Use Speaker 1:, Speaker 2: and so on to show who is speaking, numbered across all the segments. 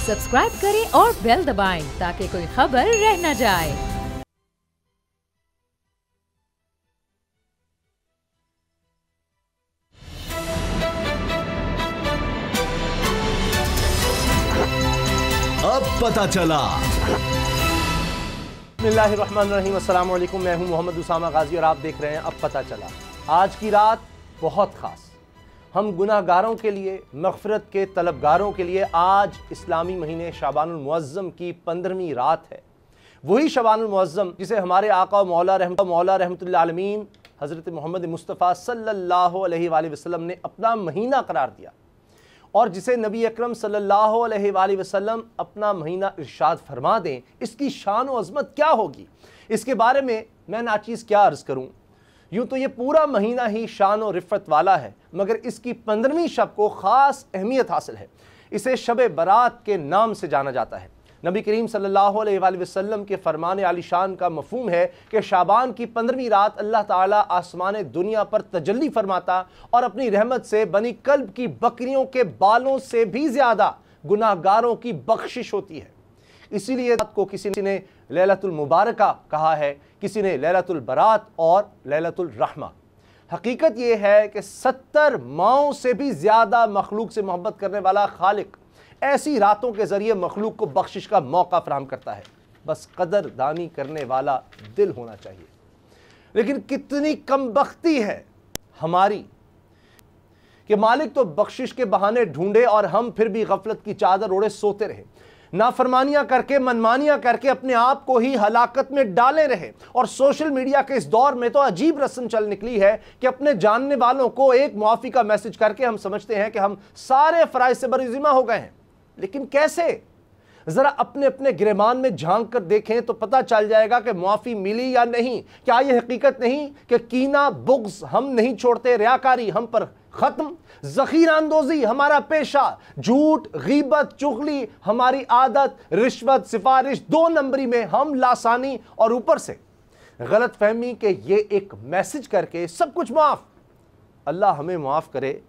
Speaker 1: Subscribe करें और bell दबाएं ताकि कोई खबर रह न जाए।
Speaker 2: अब पता चला।
Speaker 3: बिस्मिल्लाहिर्रहमानिर्रहीम, अस्सलाम वालेकुम। मैं हूं मोहम्मद उसामा गाजी और आप देख रहे हैं अब पता चला। आज की रात बहुत ख़ास, हम गुनाहगारों के लिए, मग़फ़िरत के तलबगारों के लिए आज इस्लामी महीने शाबानुल मुअज़्ज़म की 15वीं रात है। वही शाबानुल मुअज़्ज़म जिसे हमारे आका मौला रहमतुल्लिल आलमीन हज़रत मोहम्मद मुस्तफ़ा सल्लल्लाहु अलैहि वसल्लम ने अपना महीना करार दिया और जिसे नबी अकरम सल्लल्लाहु अलैहि वसल्लम अपना महीना इरशाद फरमा दें, इसकी शान व अज़मत क्या होगी, इसके बारे में मैं नाचीज़ क्या अर्ज़ करूँ। यूँ तो ये पूरा महीना ही शान व रिफ़त वाला है, मगर इसकी 15वीं शब को ख़ास अहमियत हासिल है। इसे शब बरात के नाम से जाना जाता है। नबी करीम सल्लल्लाहु अलैहि वसल्लम के फरमान आलिशान का मफ़हूम है कि शाबान की 15वीं रात अल्लाह ताला आसमान दुनिया पर तजल्ली फरमाता और अपनी रहमत से बनी कल्ब की बकरियों के बालों से भी ज़्यादा गुनाहगारों की बख्शिश होती है। इसीलिए रात को किसी ने लैलतुल मुबारका कहा है, किसी ने लैलतुल बरात और लैलतुल रहमा। हकीकत यह है कि 70 माओं से भी ज़्यादा मखलूक से मोहब्बत करने वाला खालिक ऐसी रातों के ज़रिए मखलूक को बख्शिश का मौका फराहम करता है। बस कदरदानी करने वाला दिल होना चाहिए। लेकिन कितनी कमबख्ती है हमारी कि मालिक तो बख्शिश के बहाने ढूंढे और हम फिर भी गफलत की चादर ओढ़े सोते रहे, नाफरमानियां करके, मनमानियां करके अपने आप को ही हलाकत में डाले रहे। और सोशल मीडिया के इस दौर में तो अजीब रस्म चल निकली है कि अपने जानने वालों को एक मुआफ़ी का मैसेज करके हम समझते हैं कि हम सारे फ़राइज़ से बरज़िम्मा हो गए हैं। लेकिन कैसे? ज़रा अपने अपने गिरेबान में झांक कर देखें तो पता चल जाएगा कि मुआफ़ी मिली या नहीं। क्या यह हकीकत नहीं कि कीना, बुग़्ज़ हम नहीं छोड़ते, रियाकारी हम पर ख़त्म, ज़ख़ीरा अंदोज़ी हमारा पेशा, झूठ, ग़ीबत, चुगली हमारी आदत, रिश्वत, सिफारिश, 2 नंबरी में हम लासानी, और ऊपर से गलत फहमी के ये एक मैसेज करके सब कुछ माफ़। अल्लाह हमें माफ़ करे।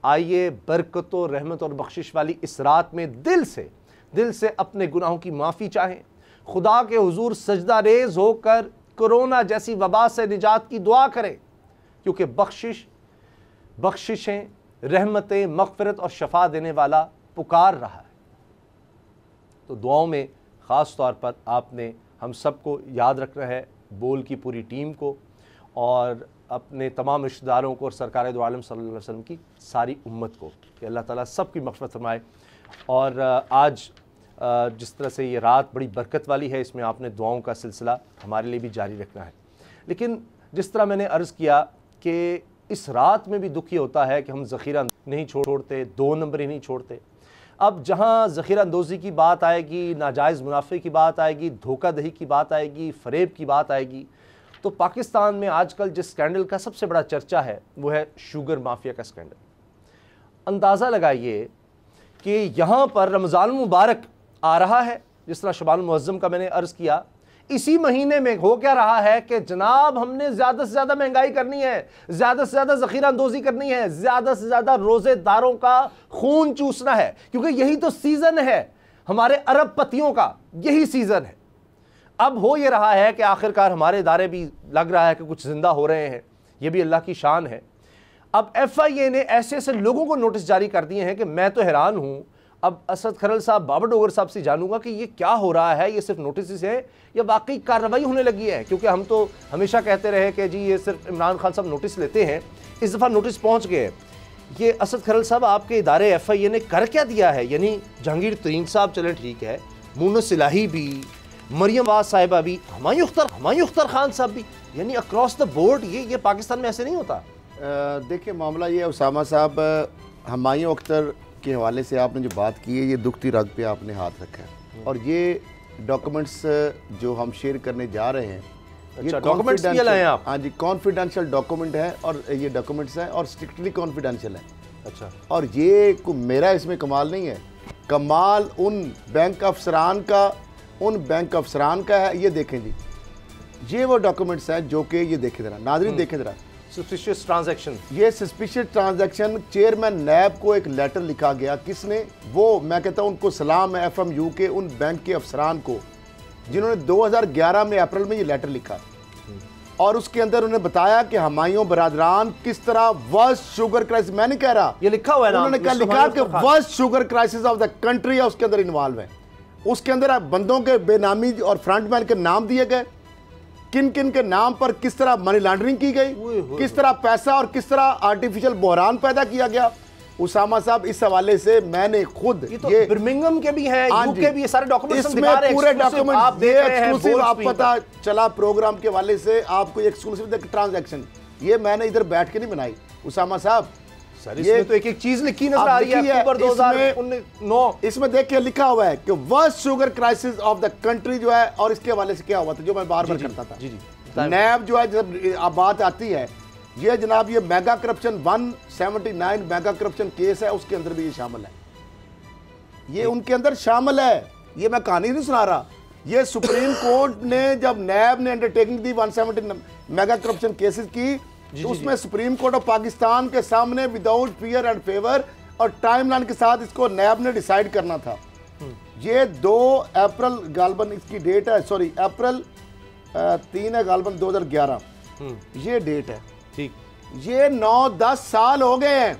Speaker 3: आइए बरकत, रहमत और बख्शिश वाली इस रात में दिल से अपने गुनाहों की माफ़ी चाहें, खुदा के हुजूर सजदा रेज़ होकर कोरोना जैसी वबा से निजात की दुआ करें, क्योंकि बख्शिशें, रहमतें, मग़फ़िरत और शफ़ा देने वाला पुकार रहा है। तो दुआओं में ख़ास तौर पर आपने हम सबको याद रखना है, बोल की पूरी टीम को और अपने तमाम रिश्तेदारों को और सरकार दो आलम सल्लल्लाहु अलैहि वसल्लम की सारी उम्मत को कि अल्लाह ताला सबकी मग़फ़िरत फरमाए। और आज जिस तरह से ये रात बड़ी बरकत वाली है, इसमें आपने दुआओं का सिलसिला हमारे लिए भी जारी रखना है। लेकिन जिस तरह मैंने अर्ज़ किया कि इस रात में भी दुख ये होता है कि हम ज़ख़ीरा नहीं छोड़ते, 2 नंबरी नहीं छोड़ते। अब जहाँ ज़ख़ीरा अंदोज़ी की बात आएगी, नाजायज़ मुनाफ़े की बात आएगी, धोखाधड़ी की बात आएगी, फ़रेब की बात आएगी, तो पाकिस्तान में आजकल जिस स्कैंडल का सबसे बड़ा चर्चा है वो है शुगर माफिया का स्कैंडल। अंदाज़ा लगाइए कि यहाँ पर रमज़ान मुबारक आ रहा है, जिस तरह शबानुल मुअज़्ज़म का मैंने अर्ज़ किया, इसी महीने में हो क्या रहा है कि जनाब हमने ज़्यादा से ज़्यादा महंगाई करनी है, ज़्यादा से ज़्यादा ज़ख़ीरा अंदोज़ी करनी है, ज़्यादा से ज़्यादा रोज़ेदारों का खून चूसना है, क्योंकि यही तो सीज़न है हमारे अरब पतियों का, यही सीज़न है। अब हो ये रहा है कि आखिरकार हमारे इदारे भी लग रहा है कि कुछ ज़िंदा हो रहे हैं, ये भी अल्लाह की शान है। अब FIA ने ऐसे ऐसे लोगों को नोटिस जारी कर दिए हैं कि मैं तो हैरान हूँ। अब असद खरल साहब, बाबर डोगर साहब से जानूंगा कि ये क्या हो रहा है, ये सिर्फ नोटिस है या वाकई कार्रवाई होने लगी है, क्योंकि हम तो हमेशा कहते रहे कि जी ये सिर्फ इमरान खान साहब नोटिस लेते हैं, इस दफ़ा नोटिस पहुँच गए। ये असद खरल साहब आपके इदारे FIA ने कर क्या दिया है? यानी जहांगीर तरीन साहब चले ठीक है, मुन्नस इलाही भी, मरियम वाज साहिबा भी, हुमायूं अख्तर खान साहब भी, यानी अक्रॉस द बोर्ड ये पाकिस्तान में ऐसे नहीं होता।
Speaker 4: देखिए मामला ये उसामा साहब, हुमायूं अख्तर के हवाले से आपने जो बात की है, ये दुखती रग पे आपने हाथ रखा है। और ये डॉक्यूमेंट्स जो हम शेयर करने जा रहे हैं,
Speaker 3: अच्छा, डॉक्यूमेंट्स भी लाए आप?
Speaker 4: हाँ जी, कॉन्फिडेंशियल डॉक्यूमेंट है और ये डॉक्यूमेंट्स हैं और स्ट्रिक्टली कॉन्फिडेंशियल है।
Speaker 3: अच्छा,
Speaker 4: और ये मेरा इसमें कमाल नहीं है, कमाल उन बैंक अफसरान का है। ये देखें जी, ये वो डॉक्यूमेंट्स हैं जो कि ये देखें ज़रा, नाज़रीन देखें ज़रा,
Speaker 3: सस्पिशियस ट्रांजैक्शन,
Speaker 4: ये सस्पिशियस ट्रांजैक्शन चेयरमैन नैब को एक लेटर लिखा गया, किसने, वो मैं कहता हूँ उनको सलाम है FMU के उन बैंक के अफसरान को जिन्होंने 2011 में अप्रैल में ये लेटर लिखा और उसके अंदर उन्होंने बताया कि हमायूं बरादरान किस तरह वर्स्ट शुगर क्राइसिस, मैं नहीं कह रहा,
Speaker 3: ये लिखा हुआ है,
Speaker 4: उन्होंने क्या लिखा कि worst sugar crisis of the country है, उसके अंदर इन्वॉल्व है। उसके अंदर बंदों के बेनामी और फ्रंटमैन के नाम दिए गए, किन किन के नाम पर किस तरह मनी लॉन्ड्रिंग की गई, किस तरह पैसा और किस तरह आर्टिफिशियल बहरान पैदा किया गया। उसामा साहब, इस हवाले से मैंने खुद
Speaker 3: ये बर्मिंघम के भी हैं, यूके भी, ये सारे डॉक्यूमेंट्स हम दिखा रहे हैं,
Speaker 4: पूरे डॉक्यूमेंट
Speaker 3: आप देख रहे हैं,
Speaker 4: एक्सक्लूसिव आप पता चला प्रोग्राम के हवाले से आपको एक्सक्लूसिव ट्रांजैक्शन, ये मैंने इधर बैठ के नहीं बनाई उसामा साहब।
Speaker 3: सर इसमें तो एक एक चीज लिखी नजर आ रही है, अक्टूबर 2009
Speaker 4: इसमें देखिए लिखा हुआ है कि worst sugar crisis of the country जो है, और इसके हवाले से क्या हुआ था जो मैं बार बार करता था।
Speaker 3: जी जी,
Speaker 4: नैब जो है जब बात आती है, ये जनाब ये mega corruption 179 mega corruption case है, उसके अंदर भी ये शामिल है, ये उनके अंदर शामिल है, ये मैं कहानी नहीं सुना रहा। ये सुप्रीम कोर्ट ने जब नैब ने अंडरटेकिंग दी 179 मेगा करप्शन केसेस की, तो उसमें सुप्रीम कोर्ट ऑफ पाकिस्तान के सामने विदाउट फियर एंड फेवर और टाइमलाइन के साथ इसको नैब ने डिसाइड करना था। ये 2 अप्रैल गालबन इसकी डेट है, सॉरी अप्रैल 3 है गालबन 2011 ये डेट है,
Speaker 3: ठीक।
Speaker 4: ये 9-10 साल हो गए हैं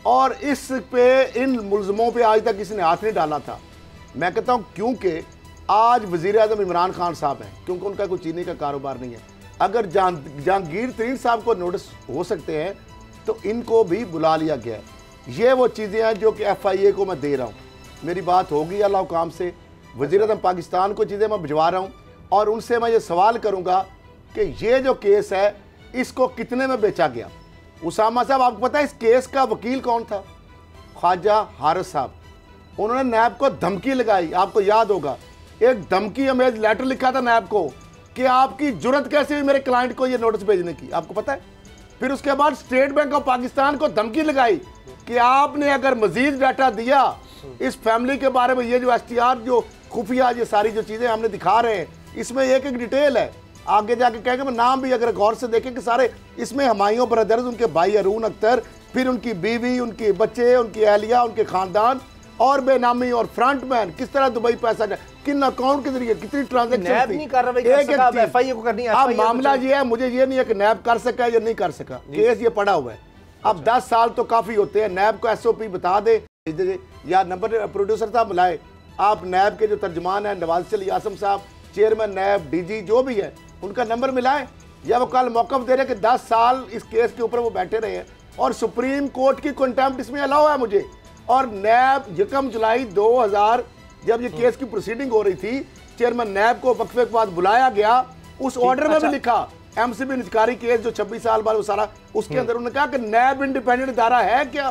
Speaker 4: और इस पे इन मुलजमों पे आज तक किसी ने हाथ नहीं डाला था। मैं कहता हूं क्योंकि आज वजीर आजम इमरान खान साहब हैं, क्योंकि उनका कोई चीनी का कारोबार नहीं है। अगर जहांगीर तरीन साहब को नोटिस हो सकते हैं तो इनको भी बुला लिया गया है। ये वो चीज़ें हैं जो कि FIA को मैं दे रहा हूँ, मेरी बात होगी अल्लाह काम से, वजीर आजम पाकिस्तान को चीज़ें मैं भिजवा रहा हूँ और उनसे मैं ये सवाल करूँगा कि ये जो केस है इसको कितने में बेचा गया। उसामा साहब, आपको पता है इस केस का वकील कौन था? ख्वाजा हारिस साहब। उन्होंने नैब को धमकी लगाई, आपको याद होगा, एक धमकी अमेज लेटर लिखा था नैब को कि आपकी जुर्रत कैसे हुई मेरे क्लाइंट को ये नोटिस भेजने की, आपको पता है। फिर उसके बाद स्टेट बैंक ऑफ पाकिस्तान को धमकी लगाई कि आपने अगर मजीद डाटा दिया इस फैमिली के बारे में, ये जो STR जो खुफिया ये सारी जो चीज़ें हमने दिखा रहे हैं, इसमें एक एक डिटेल है, आगे जाके कहेंगे मैं नाम भी अगर गौर से देखें कि सारे इसमें हमायूं ब्रदर्स, उनके भाई अरून अख्तर, फिर उनकी बीवी, उनके बच्चे, उनकी अहलिया, उनके खानदान और बेनामी और फ्रंटमैन किस तरह दुबई पैसा किन अकाउंट के जरिए कितनी ट्रांजैक्शन थी।
Speaker 3: FIA को करनी है।
Speaker 4: अब मामला ये है, मुझे ये नहीं है कि नैब कर सका या नहीं कर सका, केस ये पड़ा हुआ है। अब 10 साल तो काफी होते हैं, नैब को SOP बता दे या नंबर प्रोड्यूसर साहब बुलाए, आप नैब के जो तर्जुमान है नवाज शरीफ आसम साहब, चेयरमैन नैब, DG जो भी है, उनका नंबर मिलाएं, या वो कल मौकफ दे रहे कि 10 साल इस केस के ऊपर वो बैठे रहे हैं और सुप्रीम कोर्ट की कंटेम्प्ट इसमें अलाउ है मुझे। और नैब 1 जुलाई 2000 जब ये केस की प्रोसीडिंग हो रही थी, चेयरमैन नैब को वक्फे के बाद बुलाया गया, उस ऑर्डर में भी लिखा MCB निजकारी केस जो 26 साल बाद वो सारा, उसके अंदर उन्होंने कहा कि नैब इंडिपेंडेंट इदारा है क्या।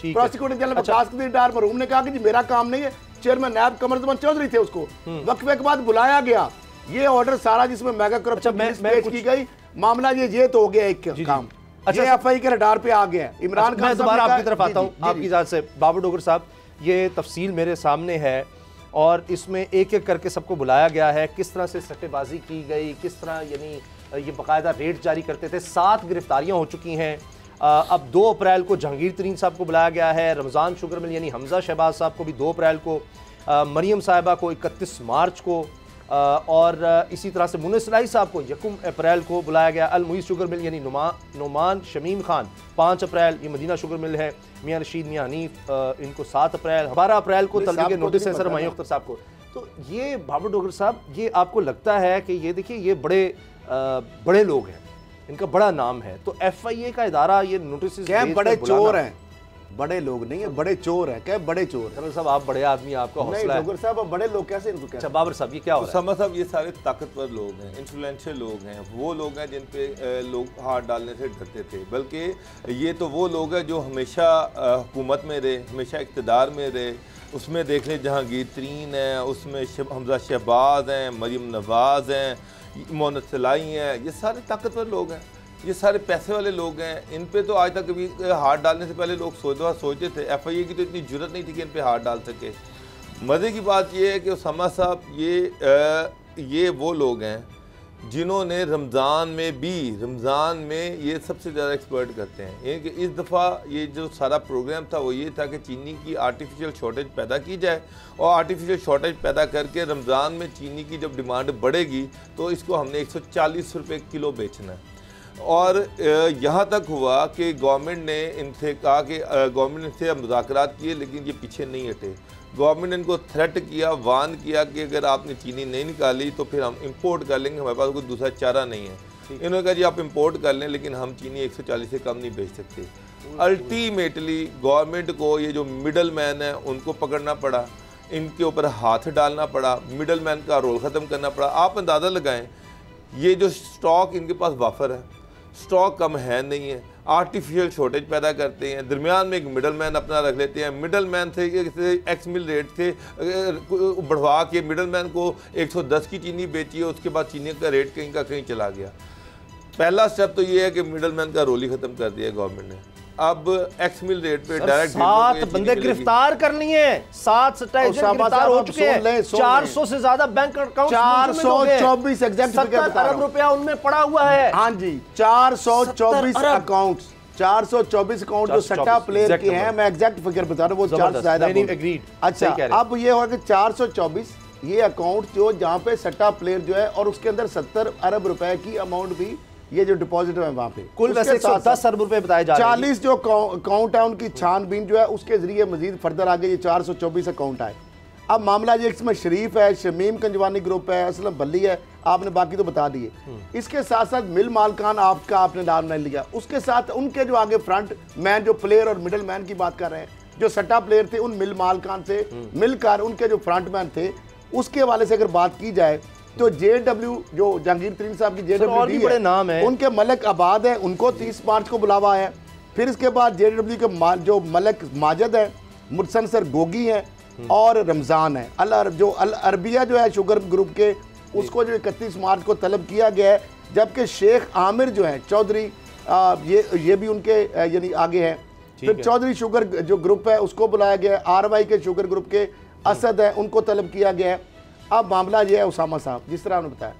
Speaker 4: प्रोसिक्यूटिंग जनरल वकास डार मरहूम ने कहा कि जी मेरा काम नहीं है, चेयरमैन नैब कमरजमान चौधरी थे, उसको वक्फे के बाद बुलाया गया। ये ऑर्डर सारा जिसमें मेगा करप्शन पेश की गई, मामला ये तो हो गया एक काम। अच्छा, ये FIA के रडार पे आ गया। इमरान खान,
Speaker 3: मैं दोबारा आपकी तरफ आता हूं आपकी इजाजत से। बाबर डोगर साहब, ये तफसील मेरे सामने है और इसमें एक एक करके सबको बुलाया गया है, किस तरह से सट्टेबाजी की गई, किस तरह यानी ये बाकायदा रेट जारी करते थे। 7 गिरफ्तारियां हो चुकी हैं। अब 2 अप्रैल को जहांगीर तरीन साहब को बुलाया गया है, रमज़ान शुगर मिल यानी हमजा शहबाज साहब को भी 2 अप्रैल को, मरियम साहिबा को 31 मार्च को, और इसी तरह से मुन्ना सलाई साहब को 1 अप्रैल को बुलाया गया। अल मुईज़ शुगर मिल यानी नुमान शमीम खान 5 अप्रैल, ये मदीना शुगर मिल है, मियाँ रशीद मियाँ हनीफ इनको 7 अप्रैल, 12 अप्रैल को तलबी नोटिस है सर हमायूं अख्तर साहब को। तो ये बाबर डोगर साहब, ये आपको लगता है कि ये देखिए ये बड़े लोग हैं, इनका बड़ा नाम है, तो FIA का इदारा ये नोटिस
Speaker 4: बड़े चोर हैं, बड़े लोग नहीं है, बड़े चोर हैं, क्या बड़े चोर हैं।
Speaker 3: साहब आप बड़े आदमी, आपका हौसला है।
Speaker 4: डोगर साहब बड़े लोग कैसे इनको कहते हैं?
Speaker 3: बाबर साहब ये क्या हो रहा है?
Speaker 2: उसामा साहब, ये सारे ताकतवर लोग हैं, इन्फ्लुएंशियल लोग हैं, वो लोग हैं जिन पे लोग हाथ डालने से डरते थे। बल्कि ये तो वो लोग हैं जो हमेशा हुकूमत में रहे, हमेशा इक़्तिदार में रहे। उसमें देख लें जहांगीर तरीन है, उसमें हमजा शहबाज हैं, मरियम नवाज़ हैं, मुन्ना सलाई हैं, ये सारे ताकतवर लोग हैं, ये सारे पैसे वाले लोग हैं। इन पे तो आज तक कभी हाथ डालने से पहले लोग सोचते थे। FIA की तो इतनी जुर्रत नहीं थी कि इन पे हाथ डाल सके। मज़े की बात ये है कि उसामा साहब ये वो लोग हैं जिन्होंने रमज़ान में ये सबसे ज़्यादा एक्सपर्ट करते हैं। यानी कि इस दफ़ा ये जो सारा प्रोग्राम था वो ये था कि चीनी की आर्टिफिशियल शॉर्टेज पैदा की जाए और आर्टिफिशियल शॉर्टेज पैदा करके रमज़ान में चीनी की जब डिमांड बढ़ेगी तो इसको हमने 140 रुपये किलो बेचना है। और यहाँ तक हुआ कि गवर्नमेंट ने इनसे कहा कि गवर्नमेंट ने इनसे मुज़ाकरात किए, लेकिन ये पीछे नहीं हटे। गवर्नमेंट ने इनको थ्रेट किया, वार्न किया कि अगर आपने चीनी नहीं निकाली तो फिर हम इंपोर्ट कर लेंगे, हमारे पास कोई दूसरा चारा नहीं है। इन्होंने कहा जी आप इंपोर्ट कर लें, लेकिन हम चीनी 140 से कम नहीं बेच सकते। अल्टीमेटली गवर्नमेंट को ये जो मिडल मैन है उनको पकड़ना पड़ा, इनके ऊपर हाथ डालना पड़ा, मिडल मैन का रोल ख़त्म करना पड़ा। आप अंदाज़ा लगाएं, ये जो स्टॉक इनके पास वाफर है, स्टॉक कम है नहीं है, आर्टिफिशियल शॉर्टेज पैदा करते हैं, दरमियान में एक मिडल मैन अपना रख लेते हैं। मिडल मैन से एक्स मिल रेट थे बढ़वा के मिडल मैन को 110 की चीनी बेची है, उसके बाद चीनी का रेट कहीं का कहीं चला गया। पहला स्टेप तो ये है कि मिडल मैन का रोल ही ख़त्म कर दिया गवर्नमेंट ने। अब एक्स मिल रेट पे डायरेक्ट
Speaker 3: 7 बंदे गिरफ्तार कर लिए, 7 गिरफ्तार हो चुके हैं, 400 से ज्यादा बैंक अकाउंट,
Speaker 4: 424
Speaker 3: अरब रुपया उनमें पड़ा हुआ है।
Speaker 4: हाँ जी, 424 अकाउंट, 424 अकाउंट जो सट्टा प्लेयर के हैं। मैं एग्जैक्ट फिगर बता रहा हूँ, वो 4 से ज्यादा। अच्छा, अब ये होगा कि 424 ये अकाउंट जो जहाँ पे सट्टा प्लेयर जो है, और उसके अंदर 70 अरब रुपए की अमाउंट भी ये जो डिपॉजिट है वहाँ पे
Speaker 3: कुल वैसे 110 अरब रुपए बताए जा रहे हैं।
Speaker 4: 40 जो अकाउंट है उनकी छानबीन जो है उसके जरिए मजीद फर्दर आगे ये 424 अकाउंट आए। अब मामला ये इसमें शरीफ है, शमीम कंजवानी ग्रुप है, असलम बल्ली है, आपने बाकी तो बता दिए। इसके साथ साथ मिल मालकान आपका आपने नाम नहीं लिया, उसके साथ उनके जो आगे फ्रंट मैन जो प्लेयर और मिडल मैन की बात कर रहे हैं, जो सट्टा प्लेयर थे उन मिल मालकान से मिलकर उनके जो फ्रंट मैन थे उसके वाले से अगर बात की जाए तो JW जो जहांगीर तरीन साहब की JW
Speaker 3: बड़े नाम है,
Speaker 4: उनके मलक आबाद है, उनको 30 मार्च को बुलावा है। फिर इसके बाद JW के जो मलक माजिद है, मुरसन सर गोगी है और रमज़ान है। जो अल अरबिया जो है शुगर ग्रुप के, उसको जो 31 मार्च को तलब किया गया है। जबकि शेख आमिर जो है चौधरी, ये भी उनके यानी आगे हैं। फिर चौधरी शुगर जो ग्रुप है उसको बुलाया गया है। RY के शुगर ग्रुप के असद है, उनको तलब किया गया है। अब मामला ये है उसामा साहब, जिस तरह उन्होंने बताया,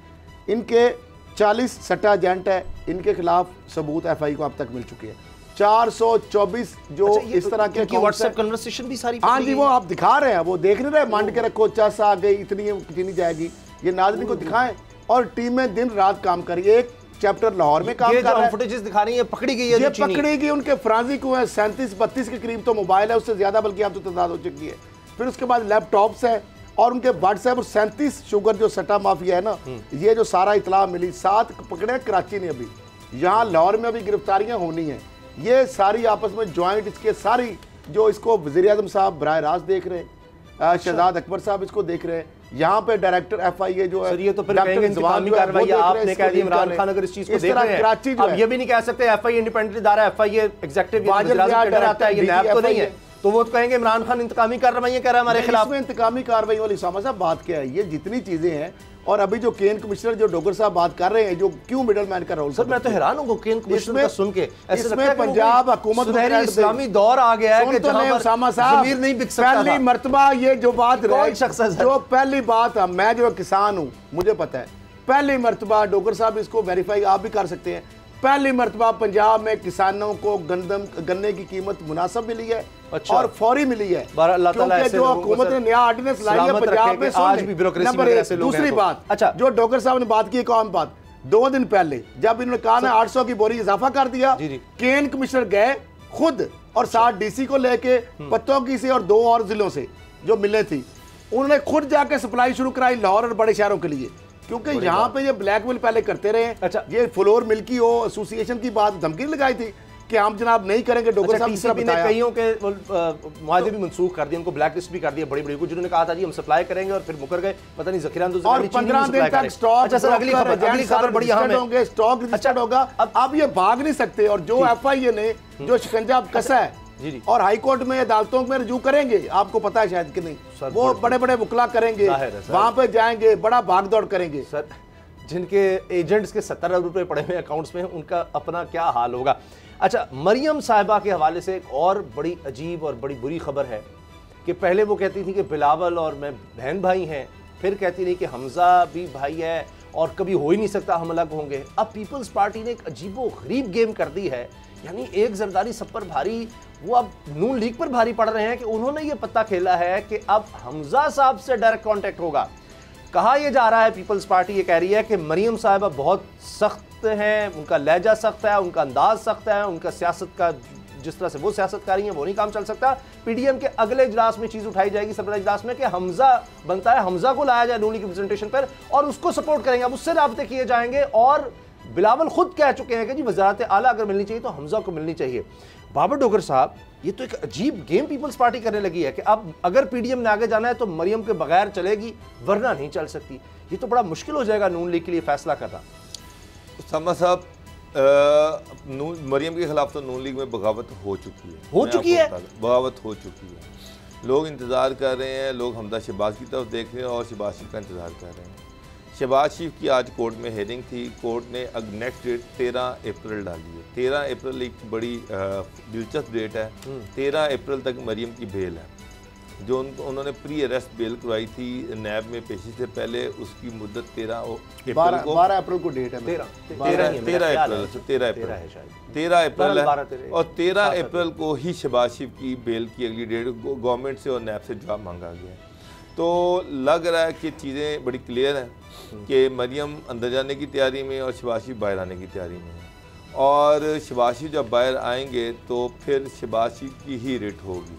Speaker 4: इनके 40 सट्टा एजेंट है, इनके खिलाफ सबूत FI को अब तक मिल चुके हैं। 424 जो इस तरह के
Speaker 3: व्हाट्सएप कन्वर्सेशन भी सारी,
Speaker 4: हाँ जी, वो आप दिखा रहे हैं, वो देख नहीं रहे, मांड के रखो, चस आ गई, इतनी कितनी जाएगी, ये नाज़रीन को दिखाएं। और टीमें दिन रात काम कर रही है। एक चैप्टर लाहौर में काम कर रहा है,
Speaker 3: फुटेजेस दिखा रही है, पकड़ी गई है,
Speaker 4: ये पकड़ी गई। उनके फ्रांसी को है 37-32 के करीब तो मोबाइल है, उससे ज्यादा बल्कि अब तो तादाद हो चुकी है। फिर उसके बाद लैपटॉप्स है और उनके व्हाट्सएप, और 37 शुगर जो सट्टा माफिया है ना, ये जो सारा इतला मिली, 7 पकड़े कराची ने, अभी यहाँ लाहौर में अभी गिरफ्तारियां होनी हैं। ये सारी आपस में ज्वाइंट, इसके सारी जो इसको वज़ीर आज़म साहब बराह रास्त देख रहे हैं, शहजाद अकबर साहब इसको देख रहे हैं, यहाँ पे डायरेक्टर FIA जो है,
Speaker 3: ये तो फिर कहेंगे इंतकामी कार्रवाई, आपने कह दिया इमरान खान अगर इस चीज को देख रहे हैं, अब ये भी नहीं कह सकते FIA इंडिपेंडेंट इदारा है, FIA एग्जीक्यूटिव आता है, ये नैब तो नहीं है, तो वो तो कहेंगे इमरान खान इंतकामी कार्रवाई कर रहा है हमारे खिलाफ।
Speaker 4: इसमें इंतकामी कार्रवाई वाली उसामा साहब बात क्या है, ये जितनी चीजें हैं। और अभी जो केन कमिश्नर जो डोगर साहब बात कर रहे हैं, जो क्यों मिडल मैन का रोल,
Speaker 3: सर मैं तो हैरान हूँ केन कमिश्नर का सुन के।
Speaker 4: इसमें पंजाब हुकूमत
Speaker 3: सुनहरी इस्लामी दौर आ गया है कि जहां पर ज़मीर नहीं बिक सकता।
Speaker 4: पहली मर्तबा ये जो बात रही, जो पहली बात, मैं जो किसान हूँ मुझे पता है, पहली मर्तबा डोगर साहब इसको वेरीफाई आप भी कर सकते हैं, पहली मर्तबा पंजाब में किसानों को गन्ने की कीमत मुनासिब मिली है। अच्छा। और फौरी मिली है, क्योंकि जो हुकूमत ने नया ऑर्डिनेंस लाई है पंजाब में, आज भी ब्यूरोक्रेसी में ऐसे लोग हैं। दूसरी बात, अच्छा, जो डोगर साहब ने बात की, एक आम बात, 2 दिन पहले जब इन्होंने कहा ना 800 की बोरी इजाफा कर दिया, केन कमिश्नर गए खुद और साथ DC को लेके पत्तोंकी से और 2 और जिलों से जो मिले थी, उन्होंने खुद जाके सप्लाई शुरू कराई लाहौर और बड़े शहरों के लिए, क्योंकि यहाँ पे ये ब्लैकमेल पहले करते रहे। अच्छा, ये फ्लोर मिल की हो एसोसिएशन की बात धमकी लगाई थी कि हम जनाब नहीं करेंगे। डोगर साहब ने
Speaker 3: कईयों के मुआहदे भी मंसूख कर दिए, उनको ब्लैक लिस्ट भी कर दिया, बड़ी को जिन्होंने कहा था जी हम सप्लाई करेंगे और फिर मुकर गए, पता नहीं जखीरा
Speaker 4: और 15 दिन तक स्टॉक।
Speaker 3: अच्छा सर, अगली खबर बड़ी अहम है,
Speaker 4: स्टॉक रजिस्टर्ड होगा। अब ये भाग नहीं सकते, और जो FIA ने जो शिकंजा कसा है और हाई कोर्ट में अदालतों में रजू करेंगे, आपको पता है शायद कि नहीं, वो बड़े बड़े वकला करेंगे, वहां पे जाएंगे, बड़ा भाग दौड़ करेंगे।
Speaker 3: सर जिनके एजेंट्स के 70 अरब रुपए पड़े हुए अकाउंट्स में, उनका अपना क्या हाल होगा। अच्छा, मरियम साहिबा के हवाले से एक और बड़ी अजीब और बड़ी बुरी खबर है कि पहले वो कहती थी कि बिलावल और मैं बहन भाई हैं, फिर कहती रही कि हमजा भी भाई है, और कभी हो ही नहीं सकता, हम अलग होंगे। अब पीपल्स पार्टी ने एक अजीबो गरीब गेम कर दी है, यानी एक जरदारी सब पर भारी, वो अब नून लीग पर भारी पड़ रहे हैं कि उन्होंने ये पत्ता खेला है कि अब हमजा साहब से डायरेक्ट कांटेक्ट होगा। कहा यह जा रहा है, पीपल्स पार्टी ये कह रही है कि मरियम साहिबा बहुत सख्त हैं, उनका लहजा सख्त है, उनका अंदाज सख्त है, उनका सियासत का जिस तरह से वो सियासत कर रही है वो नहीं काम चल सकता। पीडीएम के अगले इजलास में चीज उठाई जाएगी, सरबराह इजलास में, कि हमजा बनता है, हमजा को लाया जाए नून लीग की प्रेजेंटेशन पर और उसको सपोर्ट करेंगे, अब उससे राब्ते किए जाएंगे। और बिलावल खुद कह चुके हैं कि जी वज़ारत आला अगर मिलनी चाहिए तो हमजा को मिलनी चाहिए। बाबर डोगर साहब, ये तो एक अजीब गेम पीपल्स पार्टी करने लगी है कि अब अगर पीडीएम ने आगे जाना है तो मरियम के बगैर चलेगी, वरना नहीं चल सकती। ये तो बड़ा मुश्किल हो जाएगा नून लीग के लिए फैसला करना।
Speaker 2: उसामा साहब, मरियम के खिलाफ तो नून लीग में बगावत हो चुकी है, बगावत हो चुकी है। लोग इंतज़ार कर रहे हैं, लोग हमदा शहबाज की तरफ देख रहे हैं और शहबाज शरीफ का इंतज़ार कर रहे हैं। शहबाज शरीफ की आज कोर्ट में हेयरिंग थी, कोर्ट ने अब नेक्स्ट डेट 13 अप्रैल डाली है। 13 अप्रैल एक बड़ी दिलचस्प डेट है। 13 अप्रैल तक मरियम की बेल है, जो उन्होंने प्री अरेस्ट बेल करवाई थी नैब में पेशी से पहले, उसकी मुद्दत 13 अप्रैल
Speaker 4: को डेट है,
Speaker 2: 13 अप्रैल है और 13 अप्रैल को ही शहबाज शरीफ की बेल की अगली डेट गवर्नमेंट से और नैब से जवाब मांगा गया। तो लग रहा है कि चीज़ें बड़ी क्लियर हैं कि मरियम अंदर जाने की तैयारी में और शहबाज शरीफ बाहर आने की तैयारी में है। और शहबाज शरीफ जब बाहर आएंगे तो फिर शहबाज शरीफ की ही रिट होगी।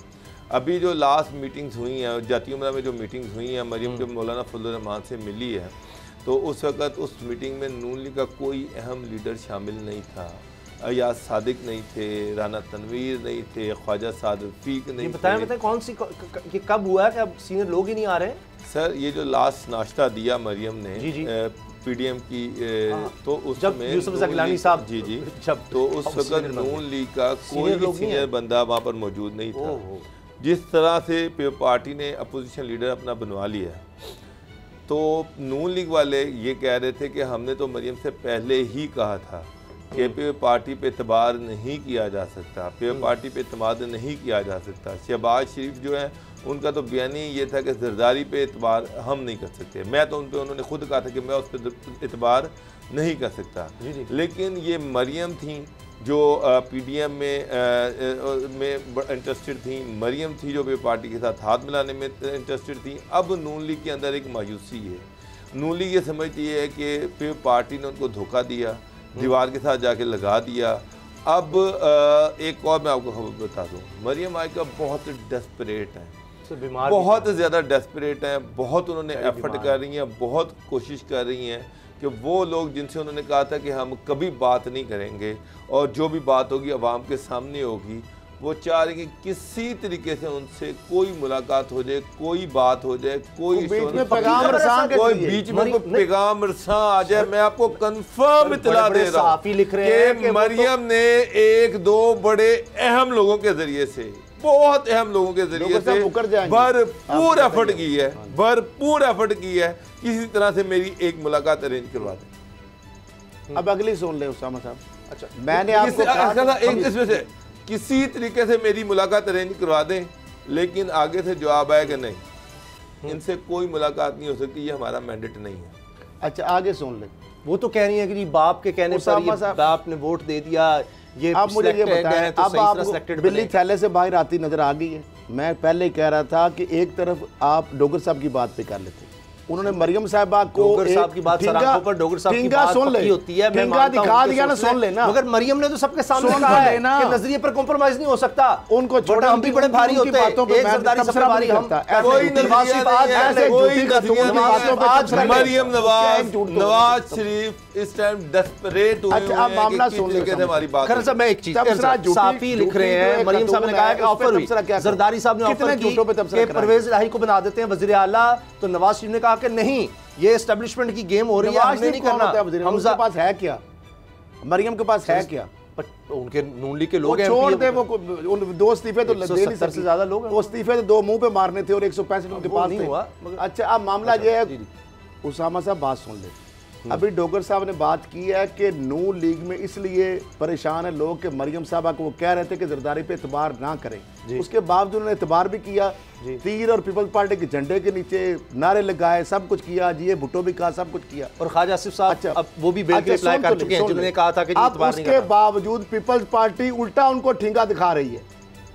Speaker 2: अभी जो लास्ट मीटिंग्स हुई हैं, जाती उमरा में जो मीटिंग्स हुई हैं, मरियम जब मौलाना फजल रहमान से मिली है तो उस वक़्त उस मीटिंग में नून लीग का कोई अहम लीडर शामिल नहीं था। अयाज सादिक नहीं थे, राना तनवीर नहीं थे, ख्वाजा साद रफीक नहीं थे।
Speaker 3: बताएं कौन सी, ये कब हुआ है कि अब सीनियर लोग ही नहीं आ रहे?
Speaker 2: सर, ये जो लास्ट नाश्ता दिया मरियम ने पीडीएम की, तो उस
Speaker 3: जब यूसुफ ज़गलानी साहब
Speaker 2: जब तो उस वक्त नून लीग का कोई सीनियर बंदा वहाँ पर मौजूद नहीं था। जिस तरह से पार्टी ने अपोजिशन लीडर अपना बनवा लिया, तो नून लीग वाले ये कह रहे थे कि हमने तो मरियम से पहले ही कहा था कि पे पार्टी पे एतबार नहीं किया जा सकता, पे पार्टी पे एतमाद नहीं किया जा सकता। शहबाज शरीफ जो है उनका तो बयान ही ये था कि जरदारी पे एतबार हम नहीं कर सकते। मैं तो उन पे, उन्होंने खुद कहा था कि मैं उस पर एतबार नहीं कर सकता। लेकिन ये मरियम थी जो पीडीएम में इंटरेस्टेड थी, मरियम थी जो पार्टी के साथ हाथ मिलाने में इंटरेस्टेड थी। अब नून लीग के अंदर एक मायूसी है। नून लीग ये समझती है कि पार्टी ने उनको धोखा दिया, दीवार के साथ जाके लगा दिया। अब एक और मैं आपको खबर बता दूं, मरियम आयका बहुत डेस्परेट हैं, बहुत ज़्यादा डेस्परेट हैं, बहुत उन्होंने एफर्ट कर रही हैं, बहुत कोशिश कर रही हैं कि वो लोग जिनसे उन्होंने कहा था कि हम कभी बात नहीं करेंगे और जो भी बात होगी आवाम के सामने होगी, वो चाह रहे कि किसी तरीके से उनसे कोई मुलाकात हो जाए, कोई बात हो जाए, कोई बीच में पैगाम रसां आ जाए। मैं आपको कंफर्म इत्तला दे रहा हूं कि मरियम ने एक दो बड़े अहम लोगों के जरिए से, बहुत अहम लोगों के जरिए से भरपूर एफर्ट की है, भरपूर एफर्ट की है किसी तरह से मेरी एक मुलाकात अरेंज करवा दें।
Speaker 4: अब अगली सुन ले उसामा साहब।
Speaker 2: अच्छा, मैंने आपको एक इसमें से किसी तरीके से मेरी मुलाकात अरेंज करवा दें, लेकिन आगे से जवाब आया कि नहीं, इनसे कोई मुलाकात नहीं हो सकती, ये हमारा मैंडेट नहीं है।
Speaker 4: अच्छा, आगे सुन ले।
Speaker 3: वो तो कह रही है कि बाप के कहने पर बाप ने वोट दे दिया, ये
Speaker 4: अब मुझे ये बताएं, तो अब आप बिल्ली थैले से बाहर आती नजर आ गई है। मैं पहले ही कह रहा था कि एक तरफ आप डोगर साहब की बात पे कर लेते, उन्होंने मरियम साहिबा को
Speaker 3: डोगर साहब की बात सराखों पर डोगर साहब की बात पक्की होती है, मैं मानता हूं, दिखा दिया ना, सुन लेना। मगर मरियम ने तो सबके सामने कहा है कि नजरिए पर कॉम्प्रोमाइज नहीं हो सकता, उनको छोटा, हम भी बड़े भारी होते हैं, एक सरदारी सबसे भारी हम, कोई नवाज
Speaker 2: शरीफ इस टाइम डेस्परेट हुए हैं।
Speaker 4: अब मामला सुन ले हमारी बात।
Speaker 3: खैर मैं एक चीज, साफी लिख रहे हैं, मरियम साहब ने कहा कि ऑफर हुई, जरदारी साहब ने ऑफर की कि परवेज इलाही को बना देते हैं वजीर आला, तो नवाज शरीफ ने कहा कि नहीं, ये एस्टेब्लिशमेंट की गेम हो रही है, हमने नहीं करना।
Speaker 4: हमजा के पास है क्या, मरियम के पास है क्या?
Speaker 3: उनके नून लीग के लोग
Speaker 4: छोड़ दे, वो दो इस्तीफे तो दे नहीं सकते,
Speaker 3: ज्यादा लोग हैं,
Speaker 4: वो इस्तीफे तो दो मुंह पे मारने थे और 165 उनके पास नहीं हुआ। अच्छा, अब मामला ये है, उसामा साहब बात सुन ले, अभी डोगर साहब ने बात की है कि नून लीग में इसलिए परेशान है लोग कि मरियम साहबा को वो कह रहे थे कि जरदारी पे एतबार ना करें, उसके बावजूद उन्होंने एतबार भी किया, तीर और पीपल्स पार्टी के झंडे के नीचे नारे लगाए, सब कुछ किया जी, ये भुट्टो भी कहा, सब कुछ किया।
Speaker 3: और ख्वाजा आसिफ साहब अब वो भी बेल के अप्लाई कर चुके हैं, जिन्होंने कहा था कि
Speaker 4: अब उसके बावजूद पीपल्स पार्टी उल्टा उनको ठिंगा दिखा रही है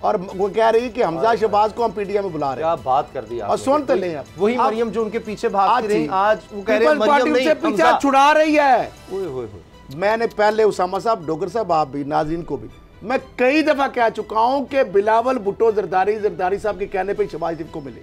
Speaker 4: और वो कह रही है कि हमजा शहबाज को हम पीडीएम में बुला रहे हैं।
Speaker 3: क्या बात कर दी
Speaker 4: और सुन तो लें,
Speaker 3: वही मरियम जो उनके पीछे भागती रही, आज वो कह रहे हैं
Speaker 4: मरियम नहीं, पीछे छुड़ा रही है।
Speaker 3: ओए
Speaker 4: मैंने पहले उसामा साहब, डोगर साहब, आप भी, नाज़रीन को भी मैं कई दफा कह चुका हूं कि बिलावल भुट्टो जरदारी साहब के कहने पे शहबाज शरीफ को मिले,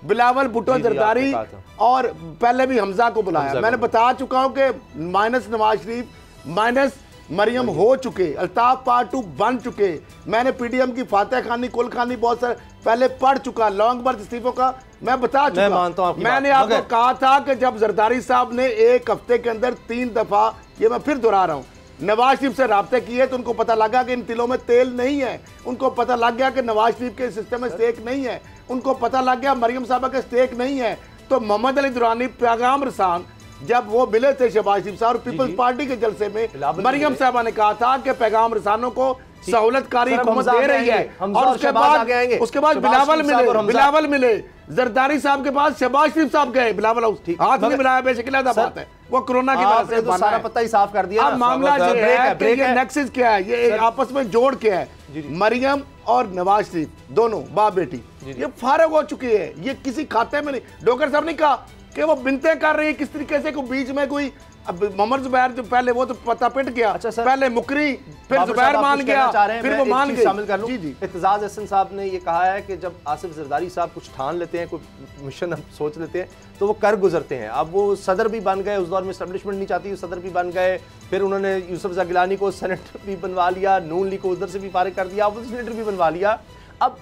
Speaker 4: बिलावल भुट्टो जरदारी, और पहले भी हमजा को बुलाया। मैंने बता चुका हूं कि माइनस नवाज शरीफ माइनस मरियम हो चुके, अल्ताफ पार्ट 2 बन चुके। मैंने पीडीएम की फातह खानी, कुल खानी बहुत सारे पहले पढ़ चुका, लॉन्ग बर्थ इस्तीफों का मैं बता चुका। मैंने आपको कहा था कि जब जरदारी साहब ने एक हफ्ते के अंदर 3 दफा, ये मैं फिर दोहरा रहा हूं, नवाज शरीफ से राब्ते किए तो उनको पता लगा कि इन तिलों में तेल नहीं है, उनको पता लग गया कि नवाज शरीफ के सिस्टम में स्टेक नहीं है, उनको पता लग गया मरियम साहबा के स्टेक नहीं है। तो मोहम्मद अली दुरानी पैगाम रसान जब वो मिले थे शहबाज शरीफ साहब पीपल्स पार्टी के जलसे में, मरियम साहबा ने कहा था कि पैगाम रसानों को सहूलतकारी हुकूमत दे रही है, और उसके बाद बिलावल मिले जरदारी साहब के पास, शहबाज शरीफ साहब गए, बिलावल हाथ नहीं मिलाया, बेशकीला बात है, वो कोरोना की वजह से
Speaker 3: सारा पत्ता ही साफ कर दिया।
Speaker 4: अब मामला जो है कि ये नेक्सस क्या है, ये आपस में जोड़ क्या है, मरियम और नवाज शरीफ दोनों बाप बेटी ये फारग हो चुके हैं, ये किसी खाते में नहीं। डोगर साहब ने कहा कि वो बिनते कर रही है किस तरीके से, कोई बीच में कोई मोहम्मद जुबैर जो पहले वो तो पता पिट गया, पहले मुकरी, फिर जुबैर मान गया, फिर वो मान गए।
Speaker 3: शामिल कर लूं, इत्तेजाज हसन साहब ने ये कहा है कि जब आसिफ जरदारी साहब कुछ ठान लेते हैं, कोई मिशन हम सोच लेते हैं, तो वो कर गुजरते हैं। अब वो सदर भी बन गए, उस दौर में एस्टेब्लिशमेंट नहीं चाहती, सदर भी बन गए, फिर उन्होंने यूसुफ रज़ा गिलानी को सेनेटर भी बनवा लिया, नून लीग को उधर से भी फारिग कर दिया, अपोजिशन लीडर भी बनवा लिया। अब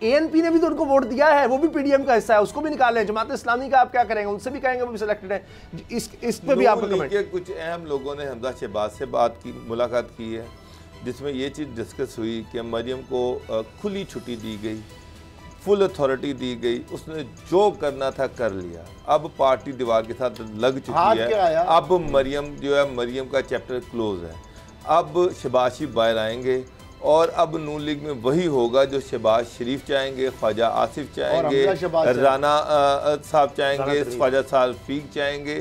Speaker 3: एएनपी ने भी तो उनको वोट दिया है, वो भी पीडीएम का हिस्सा है, उसको भी निकालें। जमात इस्लामी का आप क्या करेंगे, उनसे भी कहेंगे वो भी सिलेक्टेड है। इस पे भी आपका कमेंट।
Speaker 2: कुछ अहम लोगों ने हमजा शहबाज से बात की, मुलाकात की है, जिसमें ये चीज़ डिस्कस हुई कि मरियम को खुली छुट्टी दी गई, फुल अथॉरिटी दी गई, उसने जो करना था कर लिया। अब पार्टी दीवार के साथ लग चुकी है, अब मरियम जो है, मरियम का चैप्टर क्लोज है। अब शहबाज शरीफ बाहर आएंगे और अब नून लीग में वही होगा जो शहबाज शरीफ चाहेंगे, ख्वाजा आसिफ चाहेंगे, राना साहब चाहेंगे, ख्वाजा सालफीक चाहेंगे,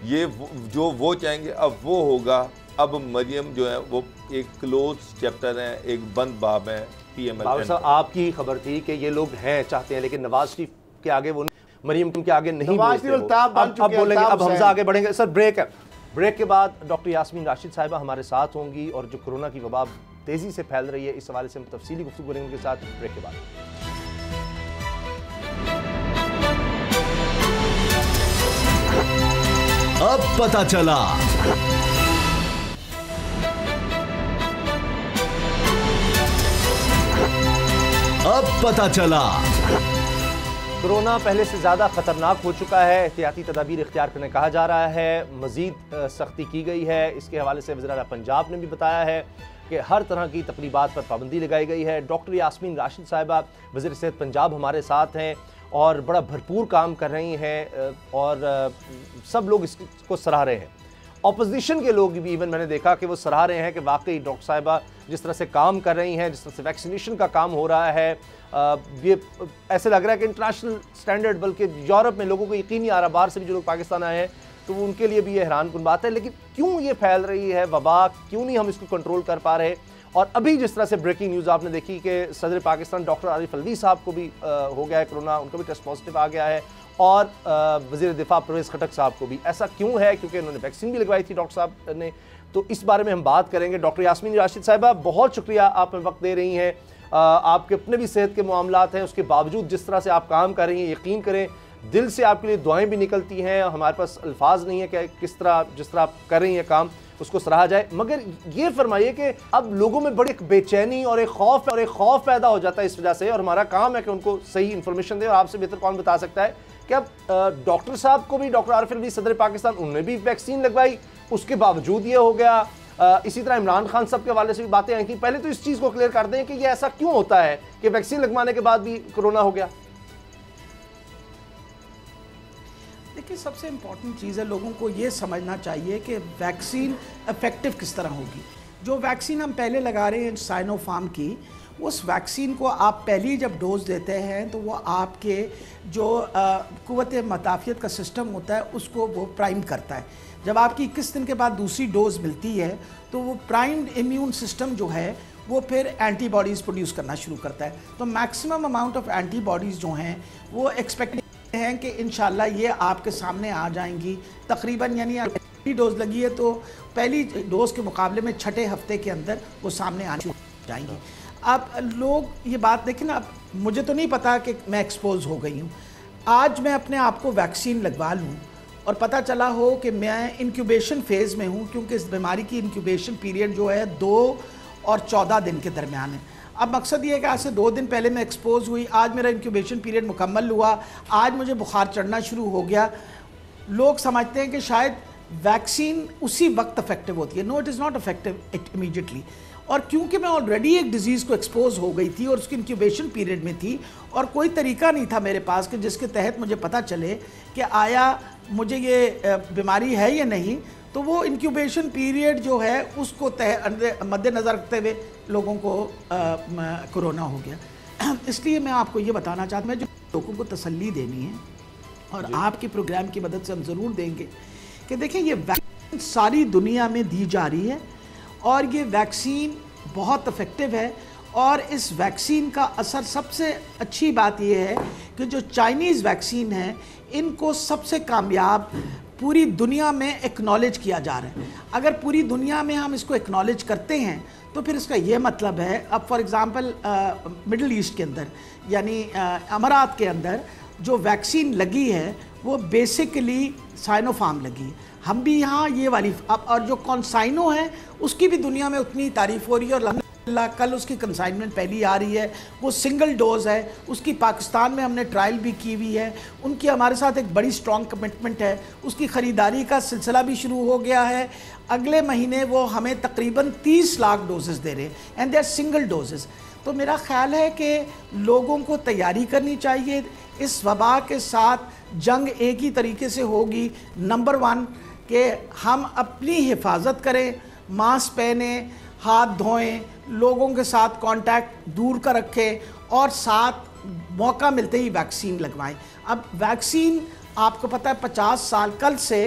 Speaker 2: ये जो वो चाहेंगे अब वो होगा। अब मरियम जो है वो एक क्लोज चैप्टर है, एक बंद बाब है।
Speaker 3: बाबर साहब आपकी खबर थी कि ये लोग हैं, चाहते हैं, लेकिन नवाज शरीफ के आगे वो, मरियम के आगे नहीं बोलते। अब बोलेंगे, अब हमजा आगे बढ़ेंगे। सर ब्रेक है, ब्रेक के बाद डॉक्टर यास्मीन राशिद साहिबा हमारे साथ होंगी, और जो कोरोना की वबा तेजी से फैल रही है, इस हवाले से हम तफसीली गुफ्तगू करेंगे उनके साथ ब्रेक के बाद।
Speaker 5: अब पता चला, अब पता चला।
Speaker 3: कोरोना पहले से ज़्यादा ख़तरनाक हो चुका है, एहतियाती तदाबीर इख्तियार करने कहा जा रहा है, मज़ीद सख्ती की गई है। इसके हवाले से वज़ीर आला पंजाब ने भी बताया है कि हर तरह की तकरीबात पर पाबंदी लगाई गई है। डॉक्टर यास्मीन राशिद साहिबा वज़ीर सेहत पंजाब हमारे साथ हैं और बड़ा भरपूर काम कर रही हैं, और सब लोग इसको सराह रहे हैं। अपोजिशन के लोग भी इवन मैंने देखा कि वो सराह रहे हैं कि वाकई डॉक्टर साहिबा जिस तरह से काम कर रही हैं, जिस तरह से वैक्सीनेशन का काम हो रहा है, ये ऐसे लग रहा है कि इंटरनेशनल स्टैंडर्ड, बल्कि यूरोप में लोगों को यकीन नहीं आ रहा, बाहर से भी जो लोग पाकिस्तान आए हैं तो उनके लिए भी ये हैरान कुन बात है। लेकिन क्यों ये फैल रही है वबा, क्यों नहीं हम इसको कंट्रोल कर पा रहे? और अभी जिस तरह से ब्रेकिंग न्यूज़ आपने देखी कि सदर पाकिस्तान डॉक्टर आरिफ अलवी साहब को भी हो गया है कोरोना, उनका भी टेस्ट पॉजिटिव आ गया है, और वज़ीर दिफा परवेज़ खटक साहब को भी। ऐसा क्यों है? क्योंकि उन्होंने वैक्सीन भी लगवाई थी डॉक्टर साहब ने। तो इस बारे में हम बात करेंगे। डॉक्टर यास्मीन राशिद साहिबा, बहुत शुक्रिया आप वक्त दे रही हैं। आपके अपने भी सेहत के मामलात हैं, उसके बावजूद जिस तरह से आप काम कर रही हैं, यकीन करें दिल से आपके लिए दुआएं भी निकलती हैं। हमारे पास अल्फाज नहीं है कि किस तरह जिस तरह आप कर रही हैं काम, उसको सराहा जाए। मगर ये फरमाइए कि अब लोगों में बड़ी एक बेचैनी और एक खौफ पैदा हो जाता है इस वजह से, और हमारा काम है कि उनको सही इन्फॉर्मेशन दें, और आपसे बेहतर कौन बता सकता है कि अब डॉक्टर साहब को भी, डॉक्टर आरिफ अलवी सदर पाकिस्तान, उन्होंने भी वैक्सीन लगवाई, उसके बावजूद ये हो गया। इसी तरह इमरान खान साहब के हवाले से भी बातें आई थी। पहले तो इस चीज़ को क्लियर कर दें कि ये ऐसा क्यों होता है कि वैक्सीन लगवाने के बाद भी कोरोना हो गया।
Speaker 6: देखिए, सबसे इम्पॉर्टेंट चीज़ है लोगों को ये समझना चाहिए कि वैक्सीन इफ़ेक्टिव किस तरह होगी। जो वैक्सीन हम पहले लगा रहे हैं साइनोफार्म की, उस वैक्सीन को आप पहली जब डोज देते हैं तो वो आपके जो क़ुव्वत मदाफ़ियत का सिस्टम होता है उसको वो प्राइम करता है। जब आपकी 21 दिन के बाद दूसरी डोज मिलती है तो वो प्राइम्ड इम्यून सिस्टम जो है वो फिर एंटीबॉडीज़ प्रोड्यूस करना शुरू करता है। तो मैक्सिमम अमाउंट ऑफ एंटीबॉडीज़ जो हैं वो एक्सपेक्ट हैं कि इंशाल्लाह ये आपके सामने आ जाएंगी तकरीबन, यानी पहली डोज़ लगी है तो पहली डोज़ के मुकाबले में छठे हफ्ते के अंदर वो सामने आ जाएंगी। अब लोग ये बात देखें ना, अब मुझे तो नहीं पता कि मैं एक्सपोज हो गई हूँ, आज मैं अपने आप को वैक्सीन लगवा लूँ और पता चला हो कि मैं इंक्यूबेशन फेज़ में हूँ, क्योंकि इस बीमारी की इंक्यूबेशन पीरियड जो है 2 और 14 दिन के दरमियान है। अब मकसद ये है कि आज से 2 दिन पहले मैं एक्सपोज हुई, आज मेरा इंक्यूबेशन पीरियड मुकम्मल हुआ, आज मुझे बुखार चढ़ना शुरू हो गया। लोग समझते हैं कि शायद वैक्सीन उसी वक्त इफेक्टिव होती है। No, it is not effective immediately. और क्योंकि मैं ऑलरेडी एक डिज़ीज़ को एक्सपोज हो गई थी और उसकी इंक्यूबेशन पीरियड में थी और कोई तरीका नहीं था मेरे पास कि जिसके तहत मुझे पता चले कि आया मुझे ये बीमारी है या नहीं, तो वो इंक्यूबेशन पीरियड जो है उसको मद्देनज़र रखते हुए लोगों को कोरोना हो गया। इसलिए मैं आपको ये बताना चाहता हूँ, मैं जो लोगों को तसल्ली देनी है और आपके प्रोग्राम की मदद से हम ज़रूर देंगे कि देखें, ये वैक्सीन सारी दुनिया में दी जा रही है और ये वैक्सीन बहुत इफ़ेक्टिव है। और इस वैक्सीन का असर, सबसे अच्छी बात यह है कि जो चाइनीज़ वैक्सीन है इनको सबसे कामयाब पूरी दुनिया में एक्नॉलेज किया जा रहा है। अगर पूरी दुनिया में हम इसको एक्नॉलेज करते हैं तो फिर इसका ये मतलब है, अब फॉर एग्ज़ाम्पल मिडल ईस्ट के अंदर यानी अमारात के अंदर जो वैक्सीन लगी है वो बेसिकली साइनोफार्म लगी है। हम भी यहाँ ये वाली और जो कॉन्साइनो है उसकी भी दुनिया में उतनी तारीफ़ हो रही है और अल्हम्दुलिल्लाह कल उसकी कंसाइनमेंट पहली आ रही है। वो सिंगल डोज़ है, उसकी पाकिस्तान में हमने ट्रायल भी की हुई है। उनकी हमारे साथ एक बड़ी स्ट्रॉन्ग कमिटमेंट है, उसकी ख़रीदारी का सिलसिला भी शुरू हो गया है। अगले महीने वो हमें तकरीबन 30 लाख डोजेज़ दे रहे हैं and they are single doses. तो मेरा ख़्याल है कि लोगों को तैयारी करनी चाहिए। इस वबा के साथ जंग एक ही तरीके से होगी, नंबर 1 कि हम अपनी हिफाजत करें, मास्क पहने, हाथ धोएं, लोगों के साथ कांटेक्ट दूर का रखें और साथ मौका मिलते ही वैक्सीन लगवाएं। अब वैक्सीन आपको पता है 50 साल, कल से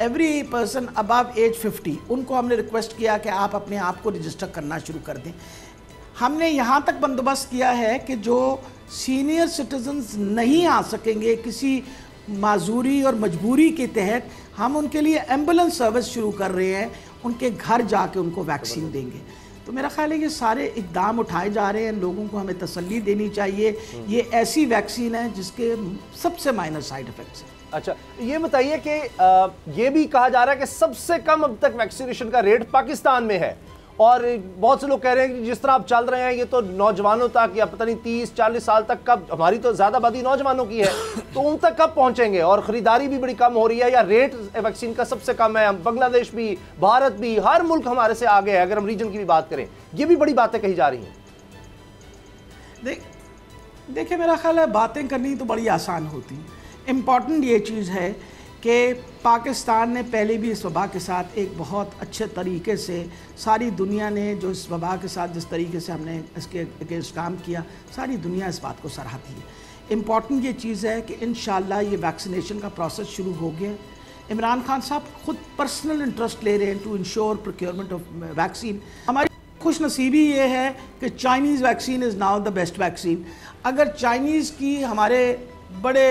Speaker 6: एवरी पर्सन अबव एज 50 उनको हमने रिक्वेस्ट किया कि आप अपने आप को रजिस्टर करना शुरू कर दें। हमने यहाँ तक बंदोबस्त किया है कि जो सीनियर सिटीजन्स नहीं आ सकेंगे किसी माजूरी और मजबूरी के तहत, हम उनके लिए एम्बुलेंस सर्विस शुरू कर रहे हैं, उनके घर जाके उनको वैक्सीन देंगे। तो मेरा ख्याल है ये सारे इक़दाम उठाए जा रहे हैं, लोगों को हमें तसल्ली देनी चाहिए। ये ऐसी वैक्सीन है जिसके सबसे माइनर साइड इफ़ेक्ट्स हैं।
Speaker 3: अच्छा, ये बताइए कि ये भी कहा जा रहा है कि सबसे कम अब तक वैक्सीनेशन का रेट पाकिस्तान में है और बहुत से लोग कह रहे हैं कि जिस तरह आप चल रहे हैं ये तो नौजवानों तक या पता नहीं 30-40 साल तक कब, हमारी तो ज़्यादा आबादी नौजवानों की है, तो उन तक कब पहुंचेंगे? और ख़रीदारी भी बड़ी कम हो रही है या रेट वैक्सीन का सबसे कम है। बांग्लादेश भी, भारत भी, हर मुल्क हमारे से आगे है। अगर हम रीजन की भी बात करें, ये भी बड़ी बातें कही जा रही हैं।
Speaker 6: देखिए, मेरा ख्याल है बातें करनी तो बड़ी आसान होती हैं। इम्पॉर्टेंट ये चीज़ है कि पाकिस्तान ने पहले भी इस वबा के साथ एक बहुत अच्छे तरीके से, सारी दुनिया ने जो इस वबा के साथ जिस तरीके से हमने इसके अगेंस्ट काम किया, सारी दुनिया इस बात को सराहती है। इम्पॉर्टेंट ये चीज़ है कि इंशाल्लाह ये वैक्सीनेशन का प्रोसेस शुरू हो गया। इमरान खान साहब खुद पर्सनल इंटरेस्ट ले रहे हैं to ensure procurement of vaccine. हमारी खुश नसीबी ये है कि Chinese vaccine is now the best vaccine. अगर चाइनीज़ की हमारे बड़े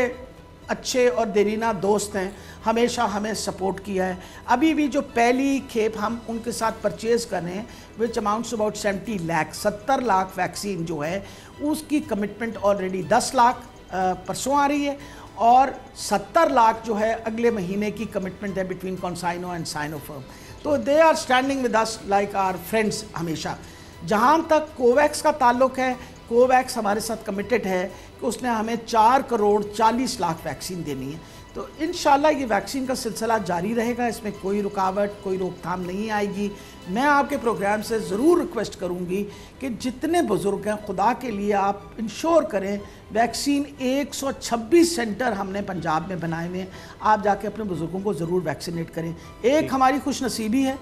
Speaker 6: अच्छे और देरीना दोस्त हैं, हमेशा हमें सपोर्ट किया है। अभी भी जो पहली खेप हम उनके साथ परचेज़ कर रहे हैं which amounts about 70 lakh, 70 lakh vaccine जो है उसकी कमिटमेंट ऑलरेडी 10 लाख परसों आ रही है और 70 लाख जो है अगले महीने की कमिटमेंट है बिटवीन कॉन्साइनो एंड साइनोफर्म। तो they are standing with us like our friends हमेशा। जहाँ तक कोवैक्स का ताल्लुक़ है, कोवैक्स हमारे साथ कमिटेड है कि उसने हमें 4 करोड़ 40 लाख वैक्सीन देनी है। तो इंशाल्लाह ये वैक्सीन का सिलसिला जारी रहेगा, इसमें कोई रुकावट, कोई रोकथाम नहीं आएगी। मैं आपके प्रोग्राम से ज़रूर रिक्वेस्ट करूंगी कि जितने बुज़ुर्ग हैं, खुदा के लिए आप इंश्योर करें। वैक्सीन 126 सेंटर हमने पंजाब में बनाए हुए हैं, आप जाके अपने बुज़ुर्गों को ज़रूर वैक्सीनेट करें। एक हमारी खुशनसीबी है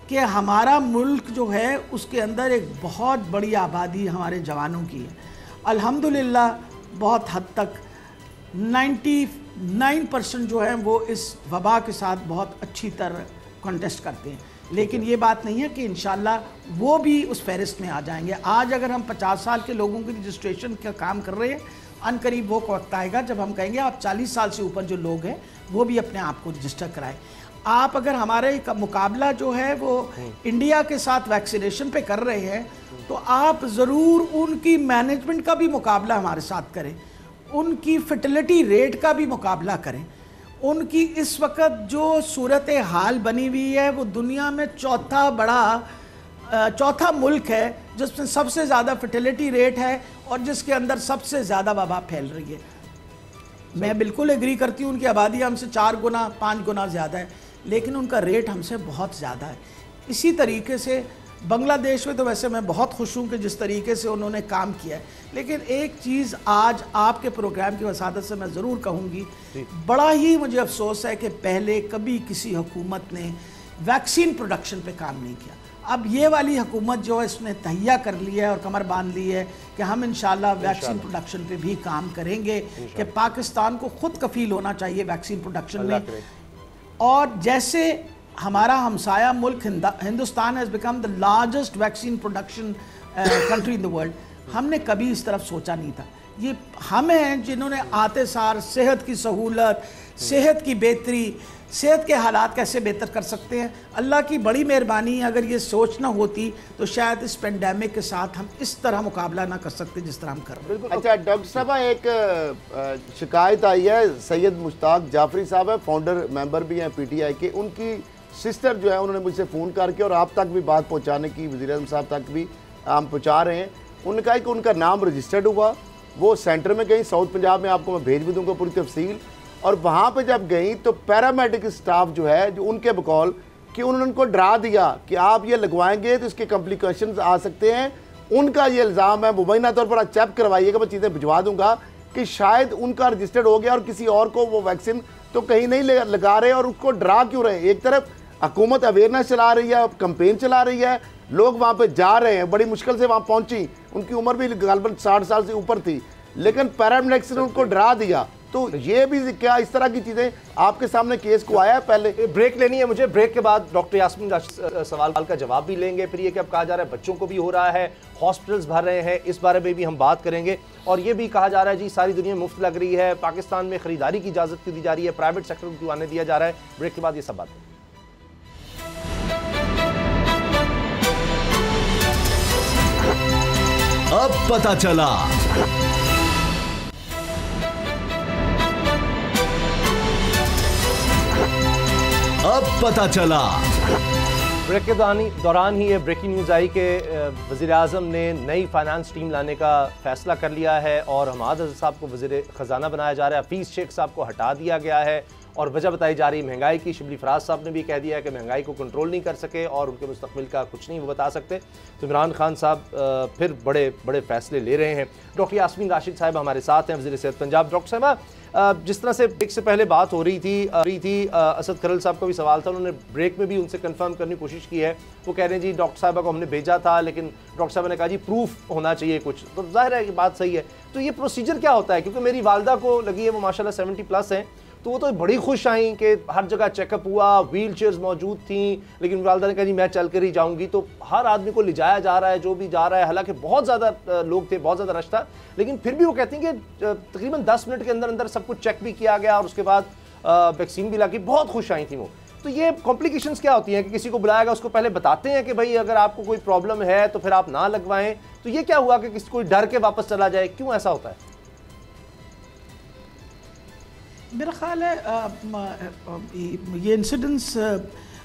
Speaker 6: कि हमारा मुल्क जो है उसके अंदर एक बहुत बड़ी आबादी हमारे जवानों की है। अल्हम्दुलिल्लाह बहुत हद तक 99% जो है वो इस वबा के साथ बहुत अच्छी तरह कॉन्टेस्ट करते हैं। लेकिन ये बात नहीं है कि इंशाल्लाह वो भी उस फहरिस्त में आ जाएंगे। आज अगर हम 50 साल के लोगों की रजिस्ट्रेशन का काम कर रहे हैं, अनकरीब वो वक्त आएगा जब हम कहेंगे आप 40 साल से ऊपर जो लोग हैं वो भी अपने आप को रजिस्टर कराएं। आप अगर हमारे मुकाबला जो है वो इंडिया के साथ वैक्सीनेशन पे कर रहे हैं, तो आप ज़रूर उनकी मैनेजमेंट का भी मुकाबला हमारे साथ करें, उनकी फर्टिलिटी रेट का भी मुकाबला करें। उनकी इस वक्त जो सूरत हाल बनी हुई है वो दुनिया में चौथा मुल्क है जिसमें सबसे ज़्यादा फर्टिलिटी रेट है और जिसके अंदर सबसे ज़्यादा वबा फैल रही है। मैं बिल्कुल एग्री करती हूँ, उनकी आबादी हमसे 4 गुना 5 गुना ज़्यादा है, लेकिन उनका रेट हमसे बहुत ज़्यादा है। इसी तरीके से बांग्लादेश में तो वैसे मैं बहुत खुश हूँ कि जिस तरीके से उन्होंने काम किया है, लेकिन एक चीज़ आज आपके प्रोग्राम की वसादत से मैं ज़रूर कहूँगी, बड़ा ही मुझे अफसोस है कि पहले कभी किसी हुकूमत ने वैक्सीन प्रोडक्शन पे काम नहीं किया। अब ये वाली हुकूमत जो है इसने तहिया कर लिया है और कमर बांध ली है कि हम इंशाल्लाह वैक्सीन प्रोडक्शन पे भी काम करेंगे कि पाकिस्तान को खुद कफील होना चाहिए वैक्सीन प्रोडक्शन में। और जैसे हमारा हमसाया मुल्क Hindustan has become the largest vaccine production country in the world, हमने कभी इस तरफ सोचा नहीं था। ये हम हैं जिन्होंने आते सार सेहत की सहूलत, सेहत की बेहतरी, सेहत के हालात कैसे बेहतर कर सकते हैं, अल्लाह की बड़ी मेहरबानी। अगर ये सोच ना होती तो शायद इस पेंडेमिक के साथ हम इस तरह मुकाबला ना कर सकते जिस तरह हम कर रहे हैं।
Speaker 4: अच्छा डॉक्टर साहब, एक शिकायत आई है, सैयद मुश्ताक जाफरी साहब है, फाउंडर मेंबर भी हैं PTI के, उनकी सिस्टर जो है उन्होंने मुझसे फ़ोन करके और आप तक भी बात पहुँचाने की, वज़ीर-ए-आज़म साहब तक भी हम पहुँचा रहे हैं। उन्होंने कहा कि उनका नाम रजिस्टर्ड हुआ, वो सेंटर में गई साउथ पंजाब में, आपको मैं भेज भी दूंगा पूरी तफसील। और वहाँ पे जब गई तो पैरामेडिक स्टाफ जो है, जो उनके बकौल कि उन्होंने उनको डरा दिया कि आप ये लगवाएंगे तो इसके कॉम्प्लिकेशंस आ सकते हैं। उनका ये इल्ज़ाम है, मुबैना तौर पर आप चेक करवाइएगा, मैं चीज़ें भिजवा दूंगा, कि शायद उनका रजिस्टर्ड हो गया और किसी और को वो वैक्सीन तो कहीं नहीं लगा रहे और उसको डरा क्यों रहे। एक तरफ हुकूमत अवेयरनेस चला रही है, कंपेन चला रही है, लोग वहाँ पे जा रहे हैं, बड़ी मुश्किल से वहाँ पहुँची, उनकी उम्र भी गालबन 60 साल से ऊपर थी, लेकिन पैरामेडिक्स ने उनको डरा दिया। तो ये भी क्या इस तरह की चीज़ें आपके सामने केस को आया है? पहले
Speaker 3: ब्रेक लेनी है मुझे, ब्रेक के बाद डॉक्टर यास्मीन सवाल का जवाब भी लेंगे। फिर ये कि अब कहा जा रहा है बच्चों को भी हो रहा है, हॉस्पिटल्स भर रहे हैं, इस बारे में भी हम बात करेंगे। और ये भी कहा जा रहा है जी सारी दुनिया मुफ्त लग रही है, पाकिस्तान में खरीदारी की इजाज़त क्यों दी जा रही है, प्राइवेट सेक्टर को क्यों आने दिया जा रहा है। ब्रेक के बाद ये सब बात।
Speaker 5: अब पता चला। अब पता चला।
Speaker 3: ब्रेक के दौरान ही ये ब्रेकिंग न्यूज़ आई कि वज़ीर-ए-आज़म ने नई फाइनेंस टीम लाने का फ़ैसला कर लिया है और हमाद अज़हर साहब को वज़ीर ख़जाना बनाया जा रहा है, हफीज़ शेख साहब को हटा दिया गया है और वजह बताई जा रही महंगाई की। शिबली फराज साहब ने भी कह दिया है कि महंगाई को कंट्रोल नहीं कर सके और उनके मुस्तकबिल का कुछ नहीं वो बता सकते। तो इमरान खान साहब फिर बड़े बड़े फ़ैसले ले रहे हैं। डॉक्टर यास्मीन राशिद साहब हमारे साथ हैं, वज़ीर सेहत पंजाब। डॉक्टर साहब, जिस तरह से ब्रेक से पहले बात हो रही थी असद करल साहब का भी सवाल था, उन्होंने ब्रेक में भी उनसे कंफर्म करने की कोशिश की है। वो कह रहे हैं जी डॉक्टर साहबा को हमने भेजा था, लेकिन डॉक्टर साहब ने कहा जी प्रूफ होना चाहिए कुछ। तो जाहिर है कि बात सही है। तो ये प्रोसीजर क्या होता है? क्योंकि मेरी वालदा को लगी है, वो माशाल्लाह 70+ हैं, तो वो तो बड़ी खुश आई कि हर जगह चेकअप हुआ, व्हील चेयर्स मौजूद थी, लेकिन वालदा ने कहा जी मैं चल कर ही जाऊंगी। तो हर आदमी को ले जाया जा रहा है जो भी जा रहा है, हालांकि बहुत ज़्यादा लोग थे, बहुत ज़्यादा रश था, लेकिन फिर भी वो कहते हैं कि तकरीबन 10 मिनट के अंदर अंदर सब कुछ चेक भी किया गया और उसके बाद वैक्सीन भी लगी। बहुत खुश आई थी वो। तो ये कॉम्प्लिकेशंस क्या होती हैं कि किसी को बुलाएगा, उसको पहले बताते हैं कि भाई अगर आपको कोई प्रॉब्लम है तो फिर आप ना लगवाएं। तो ये क्या हुआ कि किसी कोई डर के वापस चला जाए, क्यों ऐसा होता है?
Speaker 6: मेरा ख्याल है ये इंसिडेंट्स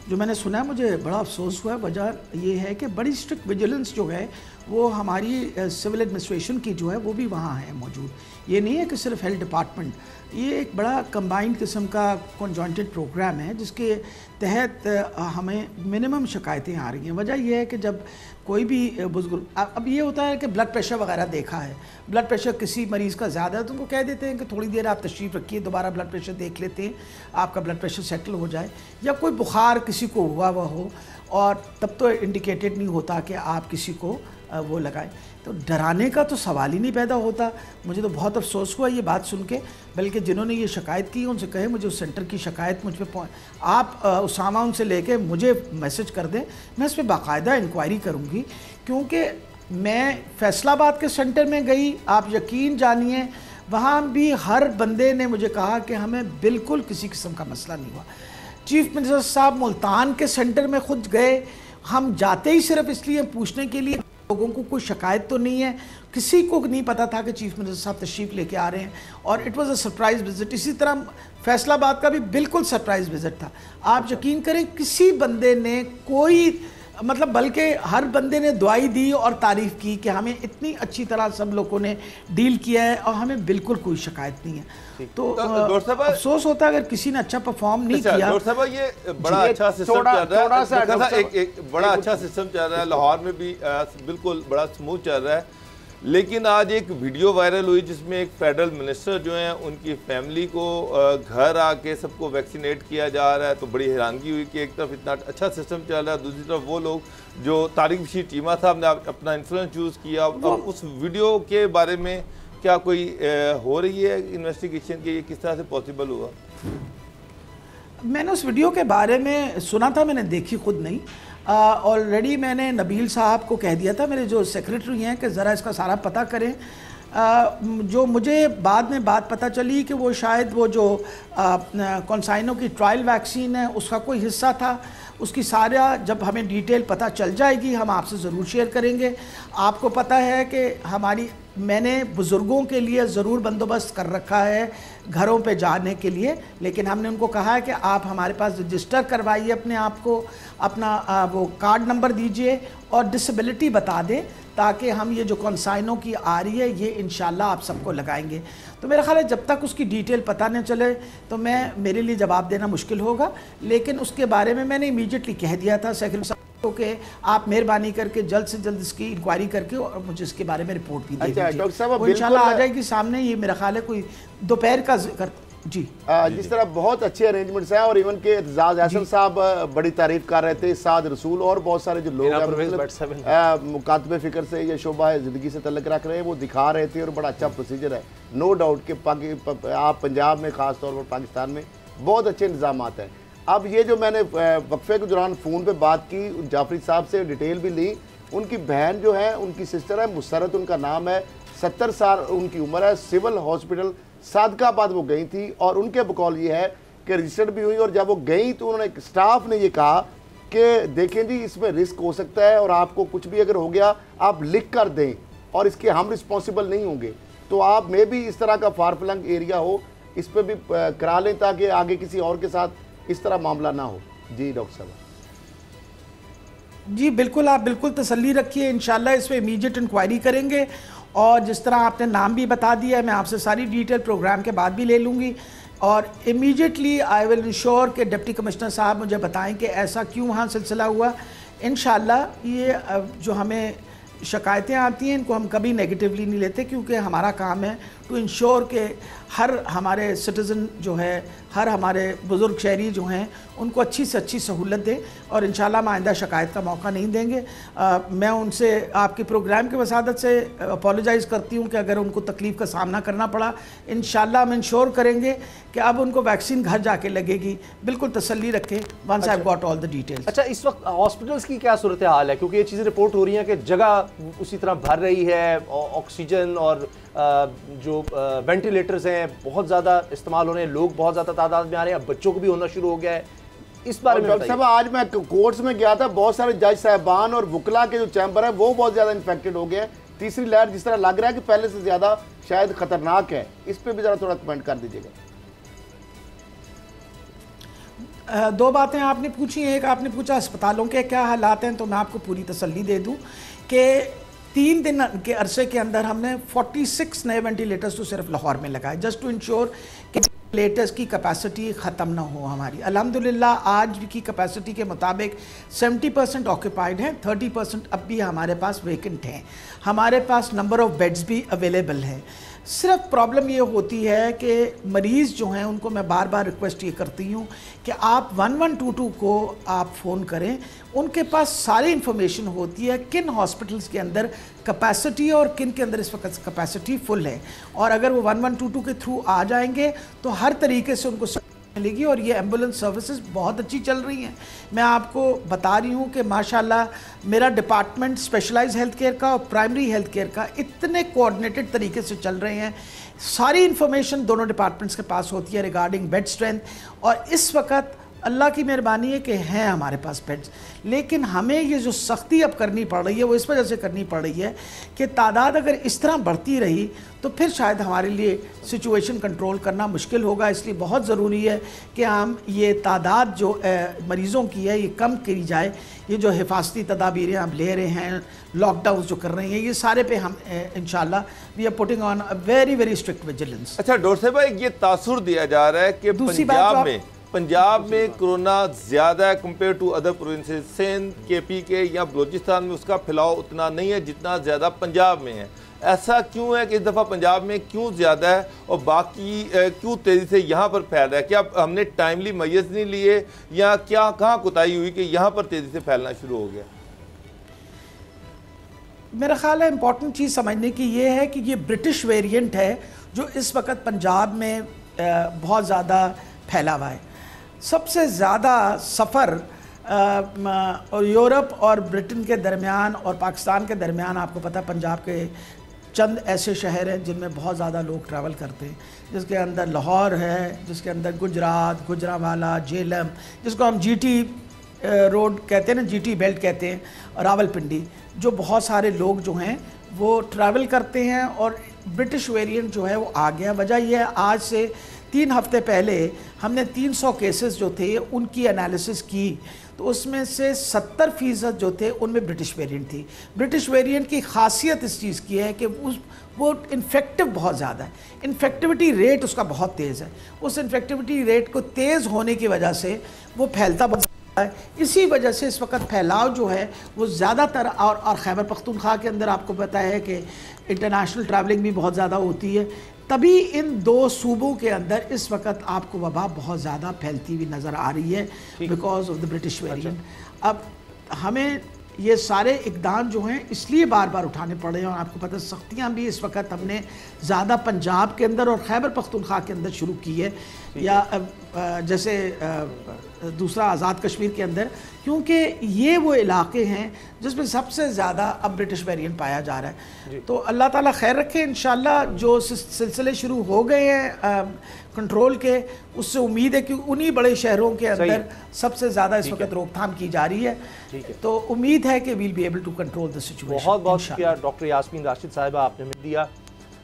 Speaker 6: जो मैंने सुना है, मुझे बड़ा अफसोस हुआ है। वजह ये है कि बड़ी स्ट्रिक्ट विजिलेंस जो है वो हमारी सिविल एडमिनिस्ट्रेशन की जो है वो भी वहाँ है मौजूद। ये नहीं है कि सिर्फ हेल्थ डिपार्टमेंट, ये एक बड़ा कंबाइंड किस्म का कॉन्जॉइंटेड प्रोग्राम है जिसके तहत हमें मिनिमम शिकायतें आ रही हैं। वजह यह है कि जब कोई भी बुजुर्ग, अब ये होता है कि ब्लड प्रेशर वगैरह देखा है, ब्लड प्रेशर किसी मरीज़ का ज़्यादा है तो उनको कह देते हैं कि थोड़ी देर आप तशरीफ़ रखिए, दोबारा ब्लड प्रेशर देख लेते हैं, आपका ब्लड प्रेशर सेटल हो जाए। या कोई बुखार किसी को हुआ हो और तब तो इंडिकेटेड नहीं होता कि आप किसी को वो लगाएं, तो डराने का तो सवाल ही नहीं पैदा होता। मुझे तो बहुत अफसोस हुआ ये बात सुन के, बल्कि जिन्होंने ये शिकायत की उनसे कहे मुझे उस सेंटर की शिकायत मुझ पर आप उसामा उनसे लेके मुझे मैसेज कर दें, मैं इस पर बाकायदा इंक्वायरी करूँगी। क्योंकि मैं फैसलाबाद के सेंटर में गई, आप यकीन जानिए वहाँ भी हर बंदे ने मुझे कहा कि हमें बिल्कुल किसी किस्म का मसला नहीं हुआ। चीफ मिनिस्टर साहब मुल्तान के सेंटर में खुद गए, हम जाते ही सिर्फ इसलिए पूछने के लिए लोगों को कोई शिकायत तो नहीं है, किसी को नहीं पता था कि चीफ मिनिस्टर साहब तशरीफ़ लेके आ रहे हैं, और it was a surprise visit. इसी तरह फैसलाबाद का भी बिल्कुल सरप्राइज़ विज़िट था। आप यकीन करें किसी बंदे ने कोई मतलब, बल्कि हर बंदे ने दुआई दी और तारीफ़ की कि हमें इतनी अच्छी तरह सब लोगों ने डील किया है और हमें बिल्कुल कोई शिकायत नहीं है। तो अफसोस होता है अगर किसी ने अच्छा परफॉर्म नहीं किया।
Speaker 2: ये बड़ा अच्छा सिस्टम चल रहा है, एक बड़ा अच्छा सिस्टम चल रहा है, लाहौर में भी बिल्कुल बड़ा स्मूथ चल रहा है। लेकिन आज एक वीडियो वायरल हुई जिसमें एक फेडरल मिनिस्टर जो हैं उनकी फैमिली को घर आके सबको वैक्सीनेट किया जा रहा है, तो बड़ी हैरानगी हुई कि एक तरफ इतना अच्छा सिस्टम चल रहा है, दूसरी तरफ वो लोग जो तारिक बशीर चीमा साहब ने अपना इन्फ्लुएंस यूज़ किया। और उस वीडियो के बारे में क्या कोई हो रही है इन्वेस्टिगेशन की, ये किस तरह से पॉसिबल हुआ?
Speaker 6: मैंने उस वीडियो के बारे में सुना था, मैंने देखी खुद नहीं। ऑलरेडी मैंने नबील साहब को कह दिया था, मेरे जो सेक्रेटरी हैं, कि ज़रा इसका सारा पता करें। जो मुझे बाद में बात पता चली कि वो शायद वो जो कॉन्साइनो की ट्रायल वैक्सीन है उसका कोई हिस्सा था। उसकी सारा जब हमें डिटेल पता चल जाएगी हम आपसे ज़रूर शेयर करेंगे। आपको पता है कि मैंने बुज़ुर्गों के लिए ज़रूर बंदोबस्त कर रखा है घरों पे जाने के लिए, लेकिन हमने उनको कहा है कि आप हमारे पास रजिस्टर करवाइए अपने आप को, अपना वो कार्ड नंबर दीजिए और डिसेबिलिटी बता दें, ताकि हम ये जो कॉन्साइनों की आ रही है ये इंशाल्लाह आप सबको लगाएंगे। तो मेरा ख्याल है जब तक उसकी डिटेल पता न चले तो मेरे लिए जवाब देना मुश्किल होगा। लेकिन उसके बारे में मैंने इमीडिएटली कह दिया था सेक्रेटरी साहब को कि आप मेहरबानी करके जल्द से जल्द इसकी इंक्वायरी करके और मुझे इसके बारे में रिपोर्ट भी दे दीजिए। वो इंशाल्लाह आ जाएगी सामने। ये मेरा ख्याल है कोई दोपहर का जी
Speaker 4: जिस तरह बहुत अच्छे अरेंजमेंट्स हैं, और इवन के एजाज हसन साहब बड़ी तारीफ कर रहे थे, साद रसूल और बहुत सारे जो लोग हैं मुकातबे फ़िक्र से या शोबा ज़िंदगी से तल्लक रख रहे हैं वो दिखा रहे थे, और बड़ा अच्छा प्रोसीजर है। नो डाउट कि आप पंजाब में ख़ास तौर पर पाकिस्तान में बहुत अच्छे इंतजाम हैं। अब ये जो मैंने वक्फे के दौरान फ़ोन पर बात की जाफरी साहब से, डिटेल भी ली, उनकी बहन जो है उनकी सिस्टर है, मुसरत उनका नाम है, 70 साल उनकी उम्र है, सिविल हॉस्पिटल सादकाबाद वो गई थी, और उनके बकौल ये है कि रजिस्टर्ड भी हुई। और जब वो गई तो उन्होंने स्टाफ ने ये कहा कि देखें जी इसमें रिस्क हो सकता है और आपको कुछ भी अगर हो गया आप लिख कर दें और इसके हम रिस्पॉन्सिबल नहीं होंगे, तो आप में भी इस तरह का फार फ्लंग एरिया हो इस पर भी करा लें ताकि आगे किसी और के साथ इस तरह मामला ना हो। जी डॉक्टर साहब।
Speaker 6: जी बिल्कुल, आप बिल्कुल तसल्ली रखिए, इंशाल्लाह इस पर इमीडिएट इंक्वायरी करेंगे। और जिस तरह आपने नाम भी बता दिया है, मैं आपसे सारी डिटेल प्रोग्राम के बाद भी ले लूँगी, और इमीडिएटली आई विल इंश्योर कि डिप्टी कमिश्नर साहब मुझे बताएं कि ऐसा क्यों वहाँ सिलसिला हुआ। इंशाल्लाह ये जो हमें शिकायतें आती हैं इनको हम कभी नेगेटिवली नहीं लेते, क्योंकि हमारा काम है टू इंश्योर कि हर हमारे सिटीज़न जो है, हर हमारे बुज़ुर्ग शहरी जो हैं उनको अच्छी से अच्छी सहूलत दें, और इंशाल्लाह हम आइंदा शिकायत का मौका नहीं देंगे। मैं उनसे आपके प्रोग्राम की वसादत से अपोलोजाइज़ करती हूँ कि अगर उनको तकलीफ़ का सामना करना पड़ा, इंशाल्लाह हम इंश्योर करेंगे कि अब उनको वैक्सीन घर जाके लगेगी। बिल्कुल तसल्ली रखें, once I have got all the details.
Speaker 3: अच्छा, इस वक्त हॉस्पिटल्स की क्या सूरत हाल है, क्योंकि ये चीज़ें रिपोर्ट हो रही हैं कि जगह उसी तरह भर रही है, ऑक्सीजन और जो वेंटिलेटर्स हैं बहुत ज़्यादा इस्तेमाल हो रहे हैं, लोग बहुत ज़्यादा तादाद में आ रहे हैं, अब बच्चों को भी होना शुरू हो गया है, इस बारे में
Speaker 4: डॉक्टर साहब आज मैं कोर्ट्स में गया था, बहुत सारे जज साहबान और वकला के जो चैम्बर है वो बहुत ज़्यादा इन्फेक्टेड हो गए हैं। तीसरी लहर जिस तरह लग रहा है कि पहले से ज़्यादा शायद खतरनाक है, इस पर भी ज़रा थोड़ा कमेंट कर दीजिएगा।
Speaker 6: दो बातें आपने पूछी, एक आपने पूछा अस्पतालों के क्या हालात हैं, तो मैं आपको पूरी तसल्ली दे दूं कि 3 दिन के अरसे के अंदर हमने 46 नए वेंटिलेटर्स तो सिर्फ लाहौर में लगाए, जस्ट टू इंश्योर कि वेंटिलेटर्स की कैपेसिटी ख़त्म ना हो हमारी। अल्हम्दुलिल्लाह आज की कैपेसिटी के मुताबिक 70% ऑक्यूपाइड है, 30% अब भी हमारे पास वेकेंट हैं। हमारे पास नंबर ऑफ़ बेड्स भी अवेलेबल हैं। सिर्फ प्रॉब्लम ये होती है कि मरीज़ जो हैं उनको मैं बार बार रिक्वेस्ट ये करती हूँ कि आप 1122 को आप फ़ोन करें, उनके पास सारी इन्फॉर्मेशन होती है किन हॉस्पिटल्स के अंदर कैपेसिटी और किन के अंदर इस वक्त कैपेसिटी फुल है, और अगर वो 1122 के थ्रू आ जाएंगे तो हर तरीके से उनको मिलेगी। और ये एम्बुलेंस सर्विसेज बहुत अच्छी चल रही हैं। मैं आपको बता रही हूँ कि माशाल्लाह मेरा डिपार्टमेंट स्पेशलाइज्ड हेल्थ केयर का और प्राइमरी हेल्थ केयर का इतने कोऑर्डिनेटेड तरीके से चल रहे हैं। सारी इन्फॉर्मेशन दोनों डिपार्टमेंट्स के पास होती है रिगार्डिंग बेड स्ट्रेंथ, और इस वक्त अल्लाह की मेहरबानी है कि हैं हमारे पास बेड्स। लेकिन हमें ये जो सख्ती अब करनी पड़ रही है वो इस वजह से करनी पड़ रही है कि तादाद अगर इस तरह बढ़ती रही तो फिर शायद हमारे लिए सिचुएशन कंट्रोल करना मुश्किल होगा। इसलिए बहुत ज़रूरी है कि हम ये तादाद जो मरीज़ों की है ये कम की जाए। ये जो हिफाजती तदाबीरें हम ले रहे हैं, लॉकडाउन जो कर रहे हैं, ये सारे पे हम इंशाल्लाह we are putting on a very very strict vigilance.
Speaker 2: अच्छा डॉक्टर साहब भाई, ये तासुर दिया जा रहा है कि पंजाब में कोरोना ज़्यादा है compare to other provinces. Sindh, KP के या बलूचिस्तान में उसका फैलाव उतना नहीं है जितना ज़्यादा पंजाब में है। ऐसा क्यों है कि इस दफ़ा पंजाब में क्यों ज़्यादा है और बाकी क्यों तेज़ी से यहाँ पर फैल रहा है? क्या हमने टाइमली मैयर्स नहीं लिए या क्या कहाँ कोताही हुई कि यहाँ पर तेज़ी से फैलना शुरू हो गया?
Speaker 6: मेरा ख्याल है इम्पॉर्टेंट चीज़ समझने की ये है कि ये ब्रिटिश वेरिएंट है जो इस वक्त पंजाब में बहुत ज़्यादा फैला हुआ है। सबसे ज़्यादा सफ़र और यूरोप और ब्रिटेन के दरमियान और पाकिस्तान के दरमियान, आपको पता है पंजाब के चंद ऐसे शहर हैं जिनमें बहुत ज़्यादा लोग ट्रैवल करते हैं, जिसके अंदर लाहौर है, जिसके अंदर गुजरात, गुजरावाला, झेलम, जिसको हम जीटी रोड कहते हैं ना, जीटी बेल्ट कहते हैं, और रावलपिंडी, जो बहुत सारे लोग जो हैं वो ट्रैवल करते हैं। और ब्रिटिश वेरिएंट जो है वो आ गया। वजह यह है, आज से 3 हफ्ते पहले हमने 300 केसेस जो थे उनकी एनालिसिस की, तो उसमें से 70% जो थे उनमें ब्रिटिश वेरिएंट थी। ब्रिटिश वेरिएंट की खासियत इस चीज़ की है कि वो इन्फेक्टिव बहुत ज़्यादा है, इन्फेक्टिविटी रेट उसका बहुत तेज़ है। उस इन्फेक्टिविटी रेट को तेज़ होने की वजह से वो फैलता बहुत है। इसी वजह से इस वक्त फैलाव जो है वो ज़्यादातर, और खैबर पख्तूनख्वा के अंदर आपको पता है कि इंटरनेशनल ट्रैवलिंग भी बहुत ज़्यादा होती है, तभी इन 2 सूबों के अंदर इस वक्त आपको वबा बहुत ज़्यादा फैलती हुई नज़र आ रही है because of the British variant. अब हमें ये सारे इकदाम जो हैं इसलिए बार बार उठाने पड़ रहे हैं, और आपको पता है सख्तियाँ भी इस वक्त हमने ज़्यादा पंजाब के अंदर और खैबर पख्तूनख्वा के अंदर शुरू की है, या जैसे दूसरा आज़ाद कश्मीर के अंदर, क्योंकि ये वो इलाके हैं जिसमें सबसे ज़्यादा अब ब्रिटिश वेरिएंट पाया जा रहा है। तो अल्लाह ताला खैर रखे। इंशाल्लाह जो सिलसिले शुरू हो गए हैं कंट्रोल के, उससे उम्मीद है कि उन्हीं बड़े शहरों के अंदर सबसे ज़्यादा इस वक्त रोकथाम की जा रही है। तो उम्मीद है कि we'll be able to control the situation.
Speaker 3: बहुत बहुत शुक्रिया डॉक्टर यास्मीन राशिद साहिबा, आपने मिल दिया।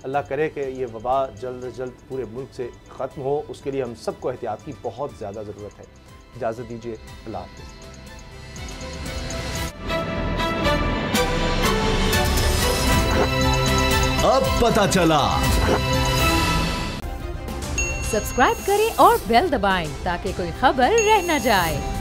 Speaker 3: अल्लाह करे कि ये वबा जल्द से जल्द पूरे मुल्क से ख़त्म हो, उसके लिए हम सबको एहतियात की बहुत ज़्यादा ज़रूरत है। इजाज़त दीजिए, अल्लाह हाफ़िज़।
Speaker 5: अब पता चला।
Speaker 1: सब्सक्राइब करें और बेल दबाएं ताकि कोई खबर रह न जाए।